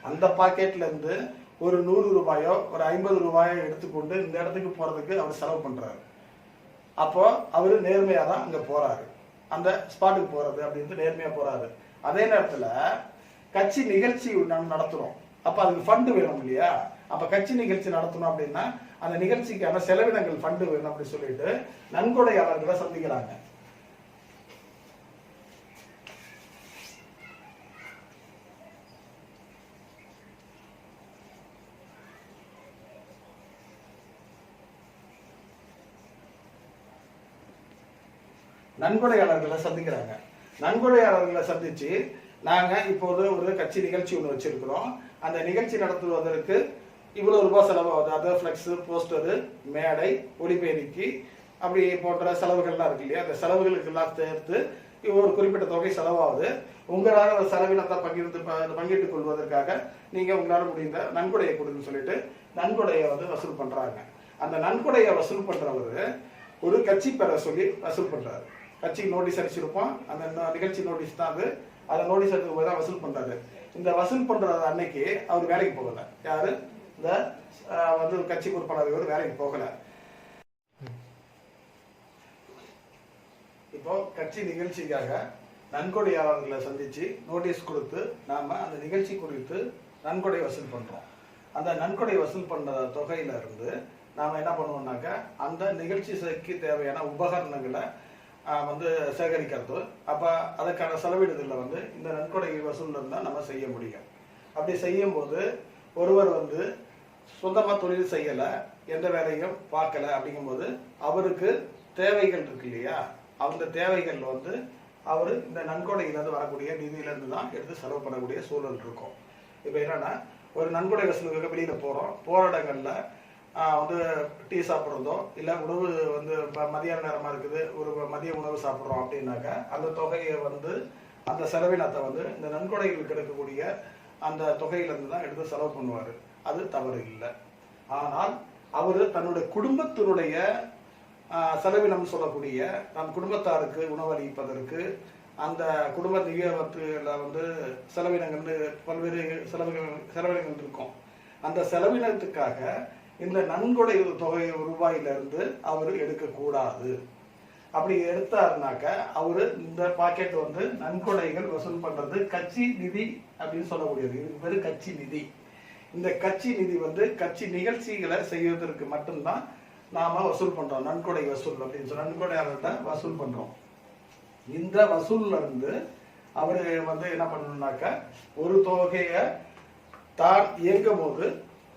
அந்த பாக்கெட்ல இருந்து ஒரு 100 ரூபாயோ ஒரு 50 ரூபாயோ எடுத்துக்கொண்டு இந்த இடத்துக்கு போறதுக்கு அவர் செலவு பண்றாரு. அப்போ அவரு நேர்மையா தான் அங்க போறாரு, அந்த ஸ்பாட்டுக்கு போறது அப்படின்னு நேர்மையா போறாரு. அதே நேரத்துல கட்சி நிகழ்ச்சி நடத்துறோம், அப்ப அதுக்கு ஃபண்டு வேணும் இல்லையா, அப்ப கட்சி நிகழ்ச்சி நடத்தணும் அப்படின்னா அந்த நிகழ்ச்சிக்கான செலவினங்கள் ஃபண்டு வேணும் அப்படின்னு சொல்லிட்டு நன்கொடையாளர்களை சந்திக்கிறாங்க. நன்கொடையாளர்களை சந்திச்சு நாங்க இப்போது ஒரு கட்சி நிகழ்ச்சி ஒன்று வச்சிருக்கிறோம், அந்த நிகழ்ச்சி நடத்துவதற்கு இவ்வளவு ரூபாய் செலவாகுது, அதாவது ஃபிளெக்ஸ், போஸ்டரு, மேடை, ஒளிபெருக்கி அப்படி போன்ற செலவுகள்லாம் இருக்கு இல்லையா, அந்த செலவுகளுக்கு எல்லாம் சேர்த்து ஒரு குறிப்பிட்ட தொகை செலவாகுது. உங்களால் அந்த செலவினத்தை பங்கிட்டுக் கொள்வதற்காக நீங்க உங்களால் முடிந்த நன்கொடையை கொடுன்னு சொல்லிட்டு நன்கொடையை வந்து வசூல் பண்றாங்க. அந்த நன்கொடையை வசூல் பண்றவரு ஒரு கட்சி பெற சொல்லி வசூல் பண்றாரு. கட்சிக்கு நோட்டீஸ் அடிச்சிருப்போம், அந்த நிகழ்ச்சி நோட்டீஸ் தான் அது, அதை நோட்டீஸ் எடுத்து போய் தான் வசூல் பண்றாரு. இந்த வசூல் பண்றது அன்னைக்கு அவர் வேலைக்கு போகல, யாரு இந்த வந்து கட்சி பொறுப்பாளர்கள் வேலைக்கு போகல. இப்போ கட்சி நிகழ்ச்சிக்காக நன்கொடையாளர்களை சந்திச்சு நோட்டீஸ் கொடுத்து நாம அந்த நிகழ்ச்சி குறித்து நன்கொடை வசூல் பண்றோம். அந்த நன்கொடை வசூல் பண்ண தொகையில இருந்து நாம என்ன பண்ணுவோம்னாக்க அந்த நிகழ்ச்சிக்கு தேவையான உபகரணங்களை வந்து சேகரிக்கிறது. அப்ப அதுக்கான செலவிடுதல வந்து இந்த நன்கொடை வசூல் இருந்தால் நம்ம செய்ய முடியும். அப்படி செய்யும் போது ஒருவர் வந்து சொந்தமா தொழில் செய்யல, எந்த வேலையும் பார்க்கல, அப்படிங்கும்போது அவருக்கு தேவைகள் இருக்கு இல்லையா, அந்த தேவைகள் வந்து அவரு இந்த நன்கொடையிலிருந்து வரக்கூடிய நிதியிலிருந்து தான் எடுத்து செலவு பண்ணக்கூடிய சூழல் இருக்கும். இப்ப என்னன்னா ஒரு நன்கொடை வசூலுக்காக வெளியில போற இடங்கள்ல வந்து டீ சாப்பிட்றதோ இல்லை உணவு வந்து மதியான நேரமாக இருக்குது ஒரு மதிய உணவு சாப்பிட்றோம் அப்படின்னாக்கா அந்த தொகையை வந்து அந்த செலவினத்தை வந்து இந்த நன்கொடைகள் கிடைக்கக்கூடிய அந்த தொகையிலேருந்து தான் எடுத்து செலவு பண்ணுவார். அது தவறு இல்லை. ஆனால் அவர் தன்னுடைய குடும்பத்தினுடைய செலவினம் சொல்லக்கூடிய நம் குடும்பத்தாருக்கு உணவளிப்பதற்கு அந்த குடும்ப நிகழ்வுல வந்து செலவினங்கள் பல்வேறு செலவினங்கள் இருக்கும். அந்த செலவினத்துக்காக இந்த நன்கொடை தொகை ரூபாயிலிருந்து அவர் எடுக்கக்கூடாது. அப்படி எடுத்தாருனாக்க அவரு இந்த பாக்கெட் வந்து நன்கொடைகள் வசூல் பண்றது கட்சி நிதி அப்படின்னு சொல்லக்கூடியது. இதுக்கு பேரு கட்சி நிதி. இந்த கட்சி நிதி வந்து கட்சி நிகழ்ச்சிகளை செய்வதற்கு மட்டும்தான் நாம வசூல் பண்றோம். நன்கொடை வசூல் அப்படின்னு சொல்லி நன்கொடையாளர்கிட்ட வசூல் பண்றோம். இந்த வசூல்ல இருந்து அவரு வந்து என்ன பண்ணணும்னாக்க ஒரு தொகையை தான் இயங்கும் போது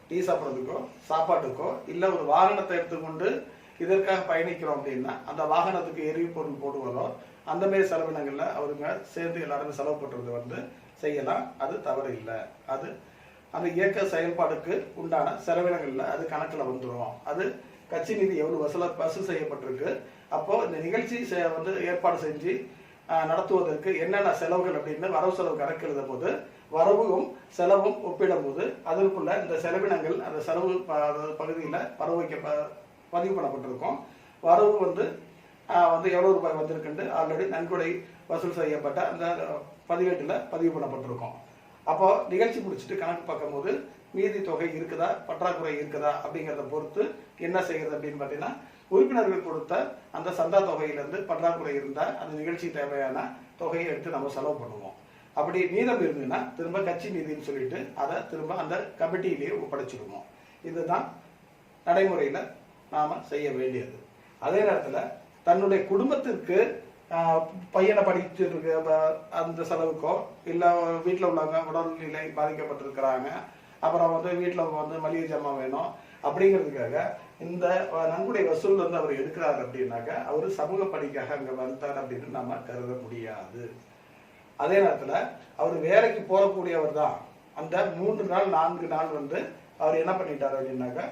டீ சாப்பிட்றதுக்கோ சாப்பாட்டுக்கோ இல்லை ஒரு வாகனத்தை எடுத்துக்கொண்டு இதற்காக பயணிக்கிறோம் அப்படின்னா அந்த வாகனத்துக்கு எரிபொருள் போடுவதோ அந்த மாதிரி செலவினங்கள்ல அவருங்க சேர்ந்து எல்லாருமே செலவு பண்றது வந்து செய்யலாம். அது தவறு இல்லை. அது அந்த இயக்க செயல்பாடுக்கு உண்டான செலவினங்கள்ல அது கணக்கில் வந்துடும். அது கட்சி நிதி எவ்வளவு வசூல் செய்யப்பட்டிருக்கு, அப்போ இந்த நிகழ்ச்சி வந்து ஏற்பாடு செஞ்சு நடத்துவதற்கு என்னென்ன செலவுகள் அப்படின்னு வரவு செலவு கணக்கு எழுத போது வரவும் செலவும் ஒப்பிடும் போது அதற்குள்ள இந்த செலவினங்கள் அந்த செலவு பகுதியில் பதிவு பண்ணப்பட்டிருக்கும். வரவு வந்து எவ்வளவு ரூபாய் வந்திருக்குன்னு ஆல்ரெடி நன்கொடை வசூல் செய்யப்பட்ட அந்த பதிவேட்டில் பதிவு பண்ணப்பட்டிருக்கும். அப்போ நிகழ்ச்சி முடிச்சுட்டு கணக்கு பார்க்கும் போது மீதி தொகை இருக்குதா பற்றாக்குறை இருக்குதா அப்படிங்கிறத பொறுத்து என்ன செய்யறது அப்படின்னு பார்த்தீங்கன்னா உறுப்பினர்கள் கொடுத்த அந்த சந்தா தொகையிலிருந்து பற்றாக்குறை இருந்தால் அந்த நிகழ்ச்சி தேவையான தொகையை எடுத்து நம்ம செலவு பண்ணுவோம். அப்படி மீதம் இருந்ததுன்னா திரும்ப கட்சி நிதின்னு சொல்லிட்டு அதை திரும்ப அந்த கமிட்டியிலேயே ஒப்படைச்சிடுவோம். இதுதான் நடைமுறையில் நாம செய்ய வேண்டியது. அதே நேரத்தில் தன்னுடைய குடும்பத்திற்கு பையனை படிச்சுட்டு இருக்க அந்த செலவுக்கோ இல்லை வீட்டில் உள்ளவங்க உடல்நிலை பாதிக்கப்பட்டிருக்கிறாங்க, அப்புறம் வந்து வீட்டில் வந்து மளிகை ஜாமான் வேணும் அப்படிங்கிறதுக்காக இந்த நன்கொடை வசூல் வந்து அவர் எடுக்கிறார் அப்படின்னாக்க அவர் சமூக பணிக்காக அங்கே வந்தார் அப்படின்னு நம்ம கருத முடியாது. அதே நேரத்தில் அவர் வேலைக்கு போகக்கூடியவர் தான். அந்த 3 நாள் 4 நாள் வந்து அவர் என்ன பண்ணிட்டார் அப்படின்னாக்கா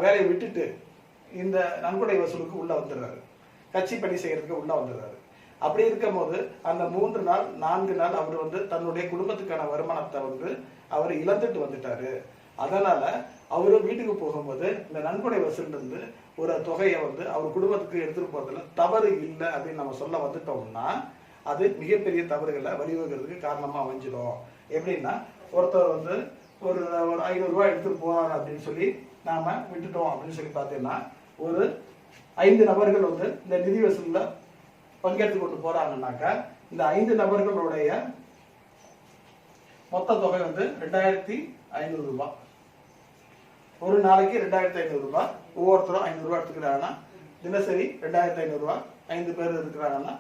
வேலையை விட்டுட்டு இந்த நன்கொடை வசூலுக்கு உள்ள வந்துடுறாரு, கட்சி பணி செய்யறதுக்கு உள்ள வந்துடுறாரு. அப்படி இருக்கும் போது அந்த 3 நாள் 4 நாள் அவர் வந்து தன்னுடைய குடும்பத்துக்கான வருமானத்தை வந்து அவர் இழந்துட்டு வந்துட்டாரு. அதனால அவரு வீட்டுக்கு போகும்போது இந்த நன்கொடை வசூல் இருந்து ஒரு தொகையை வந்து அவர் குடும்பத்துக்கு எடுத்துட்டு போறதுல தவறு இல்லை அப்படின்னு நம்ம சொல்ல வந்துட்டோம்னா அது மிகப்பெரிய தவறுகளை வழிவகுக்கிறதுக்கு காரணமா அமைஞ்சிடும். எப்படின்னா ஒருத்தர் வந்து ஒரு 500 ரூபாய் எடுத்துட்டு போறாங்க அப்படின்னு சொல்லி நாம விட்டுட்டோம் அப்படின்னு சொல்லி பார்த்தீங்கன்னா ஒரு 5 நபர்கள் வந்து இந்த நிதி வசூல்ல பங்கெடுத்து கொண்டு போறாங்கன்னாக்கா இந்த 5 நபர்களுடைய மொத்த தொகை வந்து 2500 ரூபாய். ஒரு நாளைக்கு 2500 ரூபாய். ஒவ்வொருத்தரும் 500 ரூபாய் எடுத்துக்கிறாங்கன்னா தினசரி 2500 ரூபாய் 5 பேர் இருக்கிறாங்கன்னா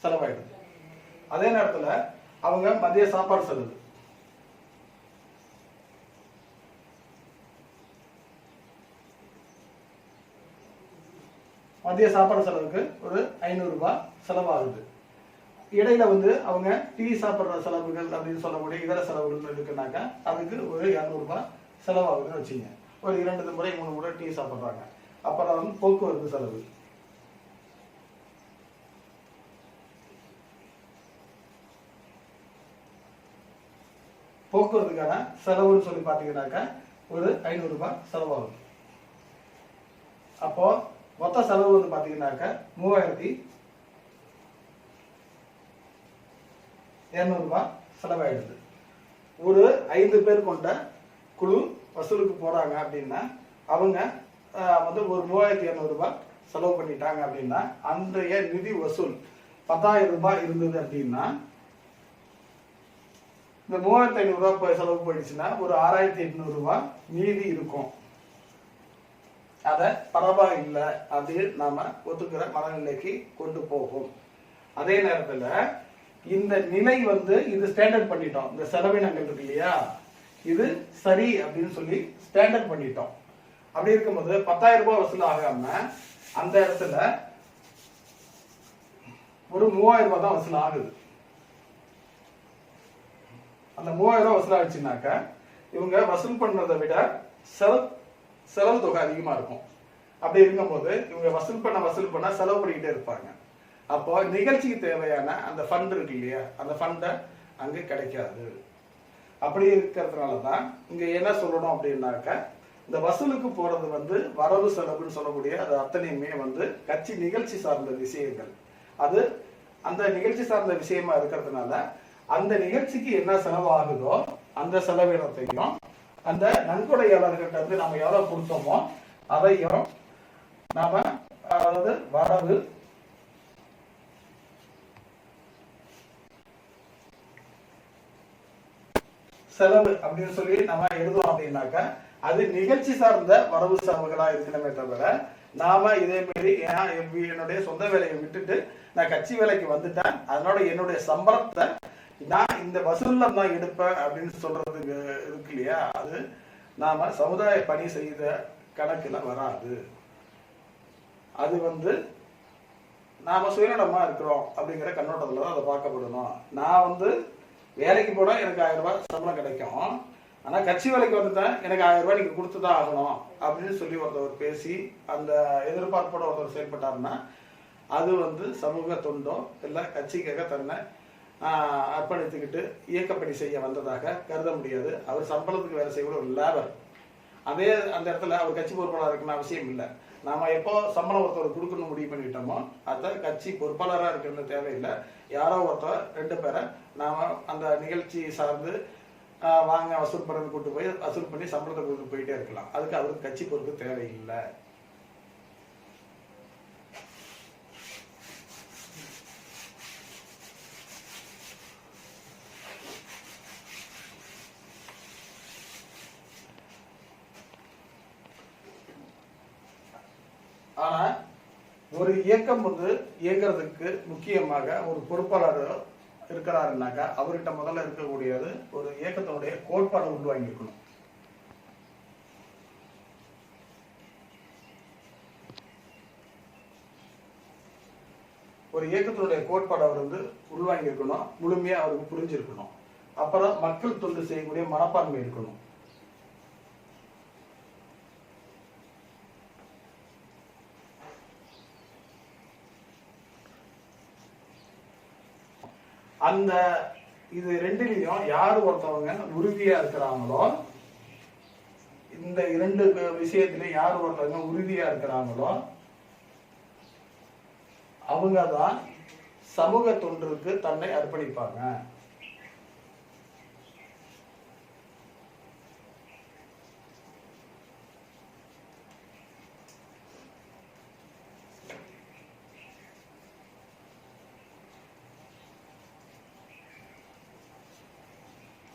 செலவாயிடுது. அதே நேரத்தில் அவங்க மதிய சாப்பாடு செலவு, மதிய சாப்பாடு செலவுக்கு ஒரு 500 ரூபாய் செலவாகுது. இடையில வந்து அவங்க டீ சாப்பிட்ற செலவுகள் அப்படின்னு சொல்லக்கூடிய இதர செலவுகள் இருக்குனாக்கா அதுக்கு ஒரு 200 ரூபாய் செலவாகுதுன்னு வச்சுங்க. ஒரு 2 முறை 3 முறை டீ சாப்பிட்றாங்க. அப்புறம் வந்து போக்குவரத்து செலவு, போக்குவரத்துக்கான செலவுன்னு சொல்லி பார்த்தீங்கன்னாக்கா ஒரு 500 ரூபாய் செலவாகுது. அப்போ மொத்த செலவு வந்து பார்த்தீங்கன்னாக்கா 3200 ரூபாய் செலவாயிடுது. ஒரு 5 பேர் கொண்ட குழு வசூலுக்கு போறாங்க அப்படின்னா அவங்க வந்து ஒரு 3200 ரூபாய் செலவு பண்ணிட்டாங்க அப்படின்னா அன்றைய நிதி வசூல் 10,000 ரூபாய் இருந்தது அப்படின்னா இந்த 3500 ரூபாய் செலவு போயிடுச்சுன்னா ஒரு 6800 ரூபாய் மீதி இருக்கும். அதை பரவாயில்லை அப்படின்னு நாம ஒத்துக்கிற மனநிலைக்கு கொண்டு போகும். அதே நேரத்துல இந்த நிலை வந்து இது ஸ்டாண்டர்ட் பண்ணிட்டோம். இந்த செலவினங்கள் இருக்கு இல்லையா, இது சரி அப்படின்னு சொல்லி ஸ்டாண்டர்ட் பண்ணிட்டோம். அப்படி இருக்கும்போது 10,000 ரூபாய் வசூல் ஆகாம அந்த இடத்துல ஒரு 3000 ரூபாய் தான் வசூல் ஆகுது. அந்த 3000 ரூபாய் வசூல் ஆச்சுனாக்க இவங்க வசூல் பண்றதை விட செலவு தொகை அதிகமா இருக்கும். அப்படி இருக்கும்போது இவங்க வசூல் பண்ண செலவு பண்ணிக்கிட்டே இருப்பாங்க. அப்போ நிகழ்ச்சிக்கு தேவையான அந்த ஃபண்ட் இருக்கு இல்லையா, அந்த ஃபண்டை அங்கே கிடைக்காது. அப்படி இருக்கிறதுனால தான் இங்க என்ன சொல்லணும் அப்படின்னாக்க, இந்த வசூலுக்கு போறது வந்து வரவு செலவுன்னு சொல்லக்கூடிய அது அத்தனையுமே வந்து கட்சி நிகழ்ச்சி சார்ந்த விஷயங்கள். அது அந்த நிகழ்ச்சி சார்ந்த விஷயமா இருக்கிறதுனால அந்த நிகழ்ச்சிக்கு என்ன செலவு ஆகுதோ அந்த செலவினத்தையும் அந்த நன்கொடையாளர்கிட்ட வந்து நம்ம எவ்வளவு கொடுத்தோமோ அதையும் நாம, அதாவது வரவு செலவு அப்படின்னு சொல்லி நம்ம எழுதுவோம் அப்படின்னாக்க அது நிகழ்ச்சி சார்ந்த வரவு செலவுகளா இருக்கணுமே தவிர, நாம இதே மாதிரி என்னுடைய சொந்த வேலையை விட்டுட்டு நான் கட்சி வேலைக்கு வந்துட்டேன், அதனோட என்னுடைய சம்பளத்தை நான் இந்த வசூல்ல தான் எடுப்பேன் அப்படின்னு சொல்றதுக்கு இருக்கு இல்லையா, அது நாம சமுதாய பணி செய்த கணக்குல வராது. அது வந்து நாம சுயநலமா இருக்கிறோம் அப்படிங்கிற கண்ணோட்டத்துல தான் அதை பார்க்கப்படணும். நான் வந்து வேலைக்கு போனா எனக்கு 1000 ரூபாய் சம்பளம் கிடைக்கும், ஆனா கட்சி வேலைக்கு வந்துட்டேன் எனக்கு 1000 ரூபாய் நீங்க கொடுத்துதான் ஆகணும் அப்படின்னு சொல்லி ஒருத்தவர் பேசி அந்த எதிர்பார்ப்போட ஒருத்தர் செயல்பட்டாருன்னா அது வந்து சமூக தொண்டோ இல்லை கட்சிக்காக தன்னை அர்ப்பணித்துக்கிட்டு இயக்கப்பணி செய்ய வந்ததாக கருத முடியாது. அவர் சம்பளத்துக்கு வேலை செய்ய ஒரு லேபர். அதே அந்த இடத்துல அவர் கட்சி பொறுப்பாளர் இருக்குன்னு அவசியம் இல்லை. நாம எப்போ சம்பளம் ஒருத்தர் கொடுக்கணும் முடிவு பண்ணிட்டோமோ அதை கட்சி பொறுப்பாளராக இருக்கிறது தேவையில்லை. யாரோ ஒருத்தர் 2 பேரை நாம அந்த நிகழ்ச்சி சார்ந்து வாங்க வசூல் பண்ணுறது கூட்டு போய் வசூல் பண்ணி சம்பளத்தை கொடுத்து போயிட்டே இருக்கலாம். அதுக்கு அவருக்கு கட்சி பொறுப்பு தேவையில்லை. ஆனா ஒரு இயக்கம் வந்து இயங்குறதுக்கு முக்கியமாக ஒரு பொறுப்பாளர் இருக்கிறாருன்னாக்கா அவர்கிட்ட முதல்ல இருக்கக்கூடியது ஒரு இயக்கத்தினுடைய கோட்பாடு உள்வாங்கியிருக்கணும். ஒரு இயக்கத்தினுடைய கோட்பாடு அவர் வந்து உள்வாங்கியிருக்கணும், முழுமையா அவருக்கு புரிஞ்சிருக்கணும். அப்புறம் மக்கள் தொண்டு செய்யக்கூடிய மனப்பான்மை இருக்கணும். அந்த இது ரெண்டுலயும் யாரு ஒருத்தவங்க உறுதியா இருக்கிறாங்களோ, இந்த 2 விஷயத்திலையும் யாரு ஒருத்தவங்க உறுதியா இருக்கிறாங்களோ அவங்கதான் சமூக தொண்டுக்கு தன்னை அர்ப்பணிப்பாங்க.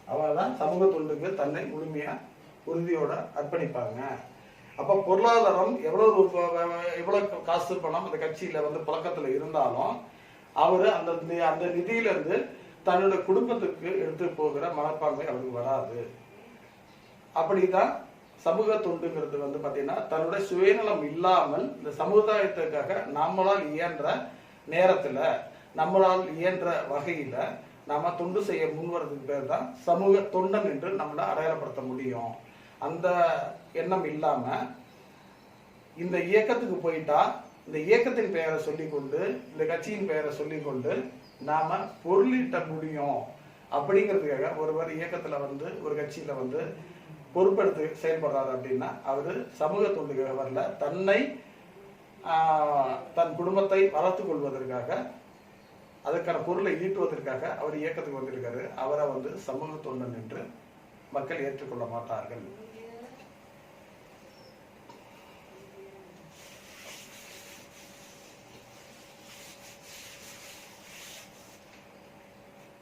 அவங்கதான் சமூக தொண்டுக்கு தன்னை முழுமையா உறுதியோட அர்ப்பணிப்பாங்க. அப்ப பொருளாதாரம் எவ்வளவு காசு பணம் அந்த கட்சியில வந்து பழக்கத்துல இருந்தாலும் அவரு அந்த நிதியில இருந்து தன்னோட குடும்பத்துக்கு எடுத்து போகிற மனப்பான்மை அவருக்கு வராது. அப்படிதான் சமூக தொண்டுங்கிறது வந்து பாத்தீங்கன்னா தன்னுடைய சுயநலம் இல்லாமல் இந்த சமுதாயத்துக்காக நம்மளால் இயன்ற நேரத்துல நம்மளால் இயன்ற வகையில நாம தொண்டு செய்ய முன்வரதுக்கு பேர் தான் சமூக தொண்டன் என்று நம்மளால அடையாளப்படுத்த முடியும். அந்த எண்ணம் இல்லாம இந்த இயக்கத்துக்கு போயிட்டா இந்த இயக்கத்தின் பெயரை சொல்லிக்கொண்டு இந்த கட்சியின் பெயரை சொல்லிக்கொண்டு நாம பொருளீட்ட முடியும் அப்படிங்கிறதுக்காக ஒருவர் இயக்கத்துல வந்து ஒரு கட்சியில வந்து பொறுப்பெடுத்து செயல்படுறாரு அப்படின்னா அவரு சமூக தொண்டுக்காக வரல, தன்னை தன் குடும்பத்தை வளர்த்து கொள்வதற்காக அதுக்கான பொருளை ஈட்டுவதற்காக அவர் இயக்கத்துக்கு வந்திருக்காரு. அவரை வந்து சமூக தொண்டன் என்று மக்கள் ஏற்றுக்கொள்ள மாட்டார்கள்.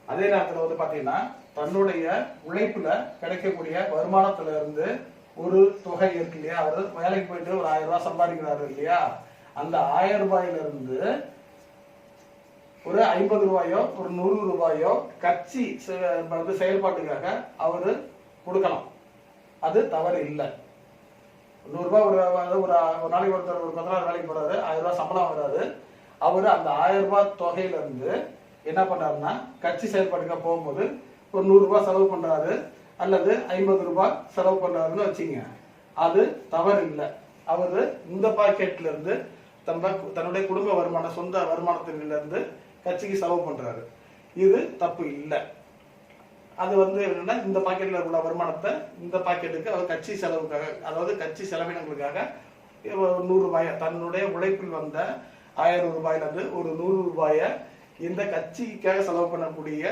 அதே நேரத்தில் வந்து பாத்தீங்கன்னா தன்னுடைய உழைப்புல கிடைக்கக்கூடிய வருமானத்துல இருந்து ஒரு தொகை இருக்கு இல்லையா, அவர் வேலைக்கு போயிட்டு ஒரு 1000 ரூபாய் சம்பாதிக்கிறாரு இல்லையா, அந்த 1000 ரூபாயில இருந்து ஒரு 50 ரூபாயோ ஒரு 100 ரூபாயோ கட்சி செயல்பாட்டுக்காக அவரு கொடுக்கலாம். அது தவறு இல்லை. 100 ரூபாய் ஒரு நாளைக்கு ஒருத்தர் ஒரு 10 நாள் வேலைக்கு போறாரு, 1000 ரூபாய் சம்பளம் வராது. அவரு அந்த 1000 ரூபாய் தொகையில இருந்து என்ன பண்றாருன்னா கட்சி செயல்பாட்டுக்காக போகும்போது ஒரு 100 ரூபாய் செலவு பண்றாரு அல்லது 50 ரூபாய் செலவு பண்றாருன்னு வச்சுங்க. அது தவறு இல்லை. அவரு இந்த பாக்கெட்ல இருந்து தன்னுடைய குடும்ப வருமானம், சொந்த வருமானத்தில இருந்து கட்சிக்கு செலவு பண்றாரு. இது தப்பு இல்லை. அது என்னன்னா, இந்த பாக்கெட்ல உள்ள வருமானத்தை இந்த பாக்கெட்டுக்கு அவர் கட்சி செலவுக்காக, அதாவது கட்சி செலவினங்களுக்காக 100 ரூபாய், தன்னுடைய உழைப்பில் வந்த 1000 ரூபாயில இருந்து ஒரு 100 ரூபாய இந்த கட்சிக்காக செலவு பண்ணக்கூடிய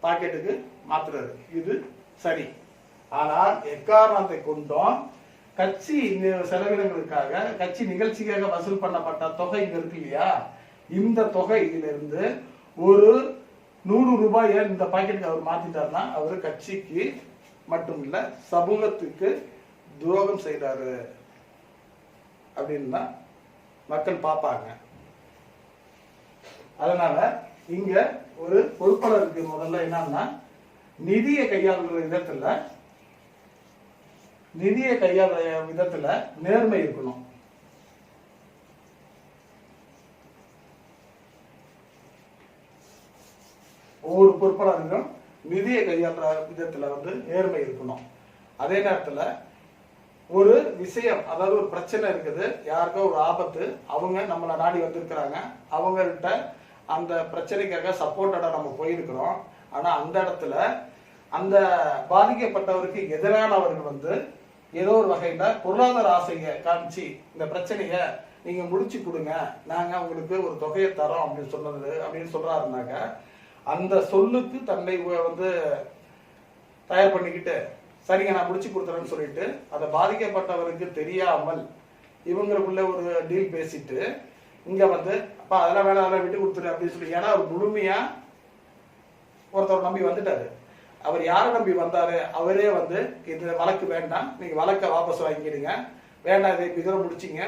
பாக்கெட்டுக்கு மாத்துறாரு. இது சரி. ஆனால் எக்காரணத்தை கொண்டும் கட்சி செலவினங்களுக்காக, கட்சி நிகழ்ச்சிக்காக வசூல் பண்ணப்பட்ட தொகை இங்க இருக்கு இல்லையா, இந்த தொகையிலிருந்து ஒரு 100 ரூபாயை இந்த பாக்கெட்டுக்கு அவர் மாத்திட்டாருன்னா அவர் கட்சிக்கு மட்டும் இல்ல சமூகத்துக்கு துரோகம் செய்யறாரு அப்படின்னு தான் மக்கள் பார்ப்பாங்க. அதனால இங்க ஒரு பொறுப்பாளருக்கு முதல்ல என்னன்னா, நிதியை கையாளுற விதத்துல நேர்மை இருக்கணும். ஒவ்வொரு பொறுப்பாளருக்கும் நிதியை கையாளுற விதத்துல நேர்மை இருக்கணும். அதே நேரத்துல ஒரு விஷயம், அதாவது ஒரு பிரச்சனை இருக்குது, யாருக்கோ ஒரு ஆபத்து, அவங்க நம்மளை நாடி வந்திருக்கிறாங்க, அவங்கள்ட்ட அந்த பிரச்சனைக்காக சப்போர்ட்டடா நம்ம போயிருக்கிறோம். ஆனா அந்த இடத்துல அந்த பாதிக்கப்பட்டவருக்கு எதிரானவர்கள் ஏதோ ஒரு வகையில பொருளாதார ஆசையை காமிச்சு இந்த பிரச்சனைய நீங்க முடிச்சு கொடுங்க, நாங்க உங்களுக்கு ஒரு தொகையை தரோம் அப்படின்னு சொல்றாருனாக்க, அந்த சொல்லுக்கு தன்னை தயார் பண்ணிக்கிட்டு சரிங்க நான் முடிச்சு கொடுத்துறேன்னு சொல்லிட்டு அதை பாதிக்கப்பட்டவருக்கு தெரியாமல் இவங்களுக்குள்ள ஒரு டீல் பேசிட்டு இங்க அப்பா அதெல்லாம் வேணாம், அதெல்லாம் விட்டு கொடுத்துரு அப்படின்னு சொல்லி, ஏன்னா அவர் முழுமையா ஒருத்தர் நம்பி வந்துட்டாரு. அவர் யாரை நம்பி வந்தாரு, அவரே இந்த வழக்கு வேண்டாம், நீங்க வழக்கை வாபஸ் வாங்கிடுங்க, வேண்டாம் இதை இதோட முடிச்சிங்க,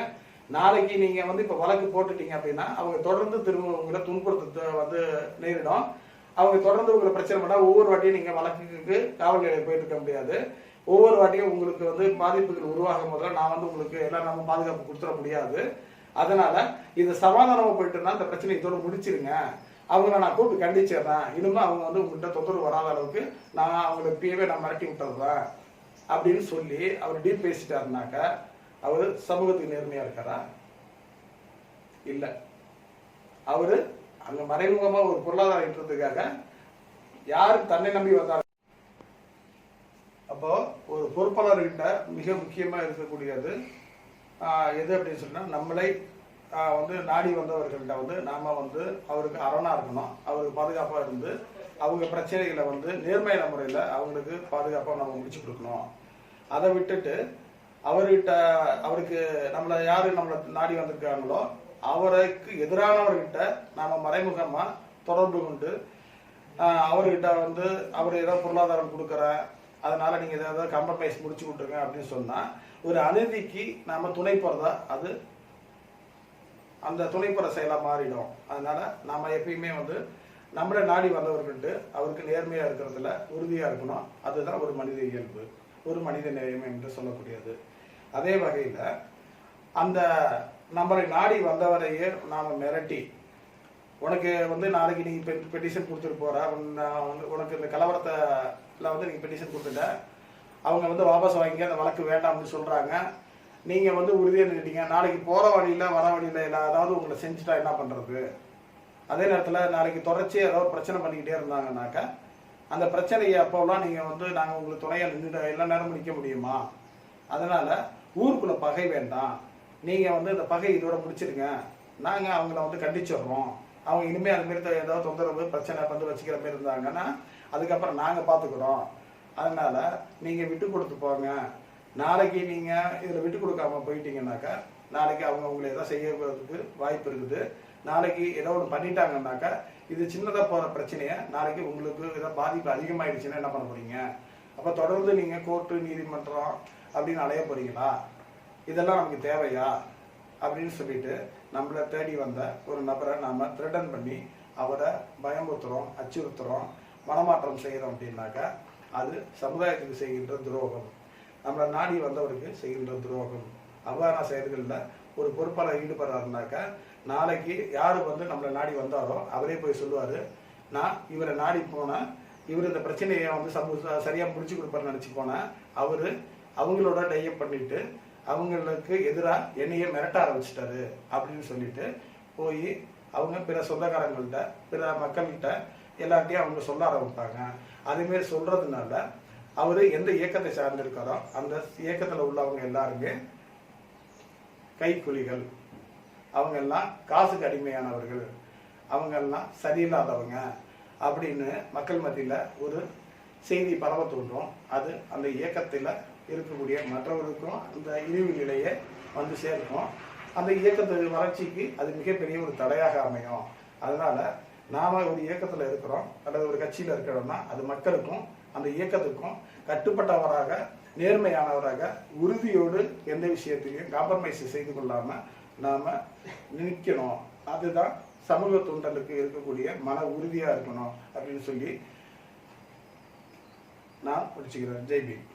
நாளைக்கு நீங்க இப்ப வழக்கு போட்டுட்டீங்க அப்படின்னா அவங்க தொடர்ந்து திரும்ப உங்களை துன்புறுத்த நேரிடும். அவங்க தொடர்ந்து உங்களை பிரச்சனை பண்ணா ஒவ்வொரு வாட்டியும் நீங்க வழக்குக்கு காவல் நிலையம் போயிட்டு இருக்க முடியாது. ஒவ்வொரு வாட்டியும் உங்களுக்கு பாதிப்புகள் உருவாகும் போதுல நான் உங்களுக்கு எல்லாம் நம்ம பாதுகாப்பு கொடுத்துட முடியாது. அதனால இது சமாதானமா போயிட்டுன்னா இந்த பிரச்சனை இதோட முடிச்சிருங்க, அவங்கள நான் கூப்பிட்டு கண்டிச்சிடுறேன், இனிமே அவங்க உங்கள்கிட்ட தொந்தரவு வராத அளவுக்கு நான் அவங்களை இப்பயே நான் மிரட்டி விட்டுறேன் அப்படின்னு சொல்லி அவர் டீல் பேசிட்டாருனாக்க அவரு சமூகத்துக்கு நேர்மையா இருக்காரா? இல்ல. அவரு அங்க மறைமுகமா ஒரு பொருளாதார ஈட்டுறதுக்காக யாரு தன்னை நம்பி வந்தாரு. அப்போ ஒரு பொறுப்பாளர்கிட்ட மிக முக்கியமா இருக்கக்கூடியது எது அப்படின்னு சொன்னா, நம்மளை நாடி வந்தவர்கள்ட்ட நாம அவருக்கு அரணா இருக்கணும், அவருக்கு பாதுகாப்பா இருந்து அவங்க பிரச்சனைகளை நேர்மையான முறையில அவங்களுக்கு பாதுகாப்பா நம்ம முடிச்சு கொடுக்கணும். அதை விட்டுட்டு அவருக்கு நம்மளை யாரு நம்மளை நாடி வந்திருக்காங்களோ அவருக்கு எதிரானவர்கிட்ட நாம மறைமுகமா தொடர்பு கொண்டு அவர்கிட்ட அவர் ஏதாவது பொருளாதாரம் கொடுக்குறேன், அதனால நீங்க ஏதாவது கம்ப்ரமைஸ் முடிச்சு கொடுத்துருங்க அப்படின்னு சொன்னா ஒரு அநீதிக்கு நாம துணை போறதா அது அந்த துணைப்புற செயலா மாறிடும். அதனால நாம எப்பயுமே நம்மளை நாடி வந்தவர்கிட்ட அவருக்கு நேர்மையா இருக்கிறதுல உறுதியா இருக்கணும். அதுதான் ஒரு மனித இயல்பு, ஒரு மனித நேயம் என்று சொல்லக்கூடியது. அதே வகையில அந்த நம்மளை நாடி வந்தவரையே நாம மிரட்டி, உனக்கு நாளைக்கு நீ பெட்டிஷன் கொடுத்துட்டு போற, உனக்கு இந்த கலவரத்துல நீங்க பெட்டிஷன் கொடுத்துட்ட, அவங்க வாபஸ் வாங்கி அந்த வழக்கு வேண்டாம்னு சொல்றாங்க, நீங்க உறுதியா நின்றுட்டீங்க, நாளைக்கு போற வழியில வர வழியில ஏதாவது உங்களை செஞ்சுட்டா என்ன பண்றது? அதே நேரத்துல நாளைக்கு தொடர்ச்சி ஏதாவது பிரச்சனை பண்ணிக்கிட்டே இருந்தாங்கன்னாக்கா அந்த பிரச்சனையை அப்போலாம் நீங்க நாங்க உங்களுக்கு துணையா நின்று எல்லா நேரமும் நிற்க முடியுமா? அதனால ஊருக்குள்ள பகை வேண்டாம், நீங்க இந்த பகை இதோட முடிச்சிருங்க, நாங்க அவங்கள கண்டிச்சிடுறோம், அவங்க இனிமே அது மாரி ஏதாவது தொந்தரவு பிரச்சனை வச்சுக்கிற மாதிரி இருந்தாங்கன்னா அதுக்கப்புறம் நாங்க பாத்துக்கிறோம், அதனால நீங்க விட்டு கொடுத்து போங்க, நாளைக்கு நீங்க இதுல விட்டு கொடுக்காம போயிட்டீங்கன்னாக்கா நாளைக்கு அவங்க உங்களை ஏதாவது செய்யறதுக்கு வாய்ப்பு இருக்குது, நாளைக்கு ஏதோ ஒன்று பண்ணிட்டாங்கன்னாக்கா இது சின்னதா போற பிரச்சனைய நாளைக்கு உங்களுக்கு ஏதாவது பாதிப்பு அதிகமாயிடுச்சுன்னா என்ன பண்ண போறீங்க? அப்ப தொடர்ந்து நீங்க கோர்ட்டு நீதிமன்றம் அப்படின்னு அலைய போறீங்களா? இதெல்லாம் நமக்கு தேவையா அப்படின்னு சொல்லிட்டு நம்மளை தேடி வந்த ஒரு நபரை நாம த்ரெட்டன் பண்ணி அவரை பயமுறுத்துறோம், அச்சுறுத்துறோம், மனமாற்றம் செய்யறோம் அப்படின்னாக்கா அது சமுதாயத்துக்கு செய்கின்ற துரோகம், நம்மளை நாடி வந்தவருக்கு செய்கின்ற துரோகம். அவ்வாறான செயல்களில் ஒரு பொறுப்பாளர் ஈடுபடுறாருனாக்கா நாளைக்கு யாரு நம்மளை நாடி வந்தாரோ அவரே போய் சொல்லுவாரு, நான் இவரை நாடி போனேன், இவர் இந்த பிரச்சனையை சரியா முடிச்சு கொடுப்பாருன்னு நினைச்சு போனேன், அவரு அவங்களோட டைப் பண்ணிட்டு அவங்களுக்கு எதிராக என்னையே மிரட்ட ஆரம்பிச்சிட்டாரு அப்படின்னு சொல்லிட்டு போய் அவங்க பிற சொந்தக்காரங்கள்ட்ட பிற மக்கள்கிட்ட எல்லாத்தையும் அவங்க சொல்ல ஆரம்பிப்பாங்க. அதேமாரி சொல்றதுனால அவரு எந்த இயக்கத்தை சார்ந்திருக்காரோ அந்த இயக்கத்துல உள்ளவங்க எல்லாருமே கைக்கூலிகள், அவங்க எல்லாம் காசுக்கு அடிமையானவர்கள், அவங்க எல்லாம் சரியில்லாதவங்க அப்படின்னு மக்கள் மத்தியில ஒரு செய்தி பரவ தோன்றும். அது அந்த இயக்கத்தில் இருக்கக்கூடிய மற்றவர்களுக்கும் அந்த இழிவு நிலையை வந்து சேர்க்கும். அந்த இயக்கத்து வளர்ச்சிக்கு அது மிகப்பெரிய ஒரு தடையாக அமையும். அதனால நாம ஒரு இயக்கத்தில் இருக்கிறோம் அல்லது ஒரு கட்சியில் இருக்கிறோம்னா அது மக்களுக்கும் அந்த இயக்கத்துக்கும் கட்டுப்பட்டவராக, நேர்மையானவராக, உறுதியோடு எந்த விஷயத்திலையும் காம்ப்ரமைஸ் செய்து கொள்ளாம நாம நிற்கணும். அதுதான் சமூக தொண்டலுக்கு இருக்கக்கூடிய மன உறுதியா இருக்கணும் அப்படின்னு சொல்லி நான் முடிச்சுக்கிறேன். ஜெய் பீம்.